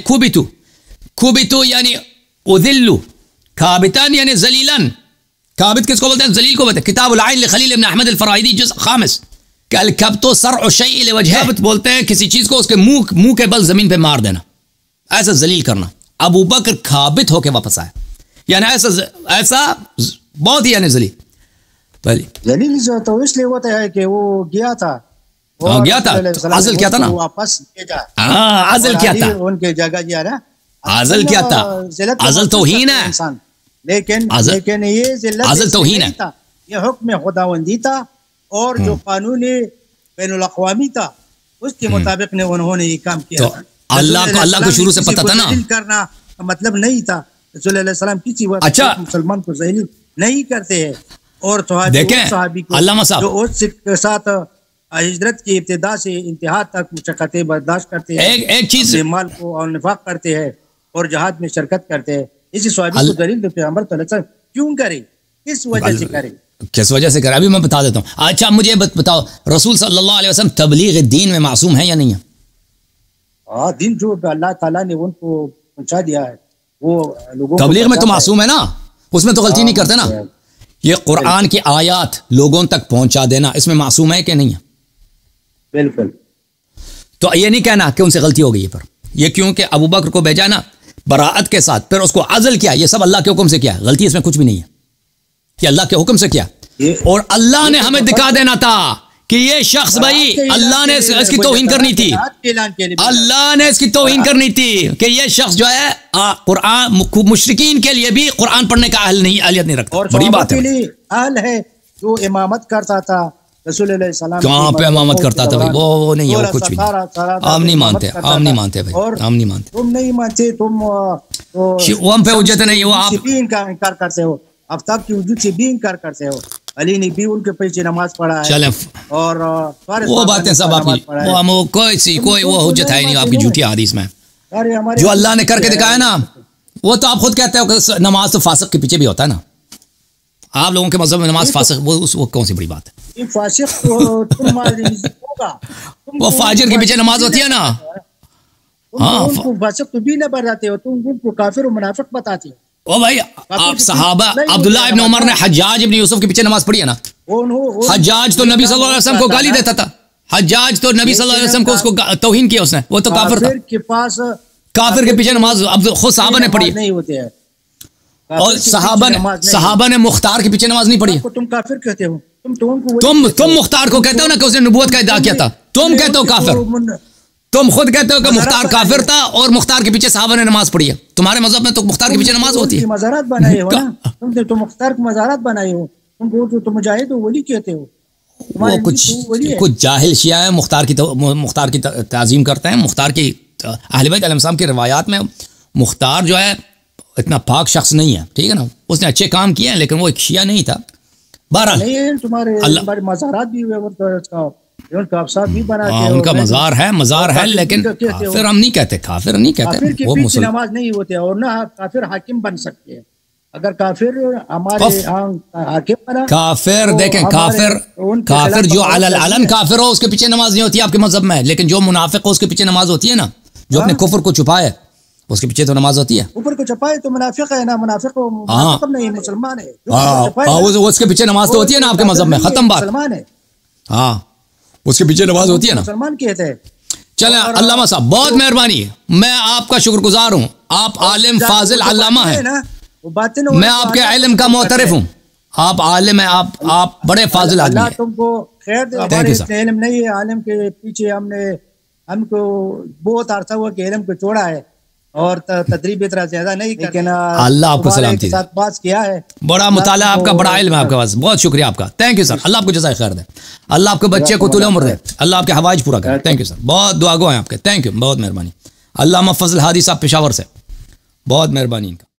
کبتوا یعنی اذلوا، کابتان یعنی ذلیلن. کابت کس کو بولتے ہیں؟ ذلیل کو بولتے ہیں. کتاب العین لخلیل ابن احمد الفرائدی جزء 5. کہ الکبت صرع الشیء لوجہہ، کبت بولتے ہیں کسی چیز کو اس کے منہ کے بل زمین پہ مار دینا، ایسا ذلیل کرنا. ابو بکر کابت ہو کے واپس آیا، یعنی ایسا بہت ہی یعنی ذلیل. ذلیل جو تو اس لیے ہوتا ہے کہ وہ گیا تھا، گیا تھا عزل کیا تھا نا، واپس بھیجا. عزل کیا تھا، ان کے جگہ گیا نا. عزل کیا تھا؟ عزل توہین ہے، لیکن یہ ذلت عزل توہین ہے، یہ حکم خداوندی تھا اور جو قانون بین الاقوامی تھا اس کے مطابق نے انہوں نے یہ کام کیا. اللہ کو شروع سے پتہ تھا نا، کرنا مطلب نہیں تھا. رسول اللہ علیہ السلام کسی وقت مسلمان کو ذلیل نہیں کرتے ہیں. اور صحابی کو جو اس کے ساتھ ہجرت کی ابتدا سے انتہا تک مشقتیں برداشت کرتے ہیں، ایک چیز مال کو اور نفاق کرتے ہیں اور جہاد میں شرکت کرتے ہیں، اسی صحابی کو ذلیل پیغمبر صلی اللہ علیہ وسلم کیوں کرے، کس وجہ سے کرے، کس وجہ سے کرے؟ ابھی میں بتا دیتا ہوں. اچھا مجھے بتاؤ رسول صلی اللہ علیہ وسلم تبلیغ دین میں معصوم ہے یا نہیں ہے؟ دین جو اللہ تعالیٰ نے ان کو پہنچا دیا ہے وہ لوگوں تبلیغ میں تو معصوم ہے نا، اس میں تو غلطی نہیں کرتے نا. یہ قرآن کی آیات لوگوں تک پہنچا دینا اس میں معصوم ہے کہ نہیں ہے؟ بالکل. تو یہ نہیں کہنا کہ ان سے غلطی ہو گئی پر یہ کیونکہ ابو بکر کو بھیجا نا براءت کے ساتھ، پھر اس کو عزل کیا، یہ سب اللہ کے حکم سے کیا، غلطی اس میں کچھ بھی نہیں ہے کہ اللہ کے حکم سے کیا. اور اللہ نے ہمیں دکھا دینا تھا کہ یہ شخص بھائی اللہ نے اس کی توہین کرنی تھی، اللہ نے اس کی توہین کرنی تھی کہ یہ شخص جو ہے قرآن مشرکین کے لیے بھی قرآن پڑھنے کا اہلیت نہیں رکھتا. بڑی بات ہے. اہل ہے جو امامت کرتا تھا رسول اللہ علیہ السلام، کہاں پہ امامت کرتا تھا بھائی؟ وہ نہیں ہے، وہ کچھ بھی نہیں. ہم نہیں مانتے، ہم نہیں مانتے بھائی، ہم نہیں مانتے. تم نہیں مانتے، تم وہ ہم پہ حجت نہیں، وہ آپ بھی انکار کرتے ہو، آفتاب کی وجود سے بھی انکار کرتے ہو. علی نے بھی ان کے پیچھے نماز پڑھا ہے. چلیں اور وہ باتیں سب آپ کی کوئی وہ حجت ہے نہیں آپ کی جھوٹی حدیث میں. جو اللہ نے کر کے دکھایا نا وہ تو آپ خود کہتے ہو کہ نماز تو فاسق کے پیچھے بھی ہوتا ہے نا. آپ لوگوں کے مذہب میں نماز فاسق وہ کون سی بڑی بات ہے؟ فاسق وہ فاجر کے پیچھے نماز ہوتی ہے نا. ہاں فاسق تو بھی نہ بتاتے ہو تم، ان کو کافر و منافق بتاتے ہو. او بھائی آپ صحابہ عبداللہ ابن عمر نے حجاج ابن یوسف کے پیچھے نماز پڑھی ہے نا. حجاج تو نبی صلی اللہ علیہ وسلم کو گالی دیتا تھا. حجاج تو نبی صلی اللہ علیہ وسلم کو اس کو توہین کیا اس نے. وہ تو کافر تھا. کے پاس کافر کے پیچھے نماز خود صحابہ نے پڑھی نہیں ہوتے ہیں. اور صحابہ نے مختار کے پیچھے نماز نہیں پڑھی. تم کافر کہتے ہو. تم مختار کو کہتے ہو نا کہ اس نے نبوت کا ادعا کیا تھا. تم کہتے ہو کافر. تم خود کہتے ہو کہ مختار کافر تھا اور مختار کے پیچھے صحابہ نے نماز پڑھی ہے. تمہارے مذہب میں تو مختار کے پیچھے نماز ہوتی ہے. مزارات بنائے ہو نا تم مختار کے مزارات بنائے ہو. تم مجاہد ہو ولی کہتے ہو. وہ کچھ جاہل شیعہ ہے مختار کی تعظیم کرتے ہیں. مختار کی اہل بیت علیہ السلام کی روایات میں مختار جو ہے اتنا پاک شخص نہیں ہے. ٹھیک ہے نا. اس نے اچھے کام کیے ہیں لیکن وہ ایک شیعہ نہیں تھا. بہرحال تمہارے مزارات بھی ہوئے ان کا مزار ہے لیکن کافر ہم نہیں کہتے. کافر نہیں کہتے. وہ مسلمان نماز نہیں ہوتے اور نہ کافر حاکم بن سکتے ہیں. اگر کافر ہمارے حاکم بنا کافر دیکھیں کافر جو علن کافر ہو اس کے پیچھے نماز نہیں ہوتی آپ کے مذہب میں. لیکن جو منافق ہو اس کے پیچھے نماز ہوتی ہے نا. جو اپنے کفر کو چھپائے اس کے پیچھے تو نماز ہوتی ہے. کفر کو چھپائے تو منافق ہے نا. منافق نہیں مسلمان ہے. اس کے پیچھے نماز تو ہوتی ہے نا آپ کے مذہب میں. ختم بات. ہاں اس کے پیچھے نماز ہوتی ہے نا. مسلمان کہتے ہیں. چلیں علامہ صاحب بہت مہربانی. میں آپ کا شکر گزار ہوں. آپ عالم فاضل علامہ ہیں. میں آپ کے علم کا معترف ہوں. آپ عالم ہیں. آپ بڑے فاضل آدمی ہیں. تم کو خیر دے. ہمارے علم نہیں ہے. عالم کے پیچھے ہم کو بہت عرصہ ہوا کہ علم کو چھوڑا ہے اور تدریب اتنا زیادہ نہیں. لیکن اللہ آپ کو سلامتی دے. بات کیا ہے. بڑا مطالعہ آپ کا. بڑا علم ہے آپ کے پاس. بہت شکریہ آپ کا. Thank you sir. اللہ آپ کو جزائے خیر دے. اللہ آپ کے بچے کو طول عمر دے. اللہ آپ کے حوائج پورا کرے. Thank you sir. بہت دعا گو ہیں آپ کے. Thank you. بہت مہربانی. علامہ فضل ہادی صاحب پشاور سے. بہت مہربانی ان کا.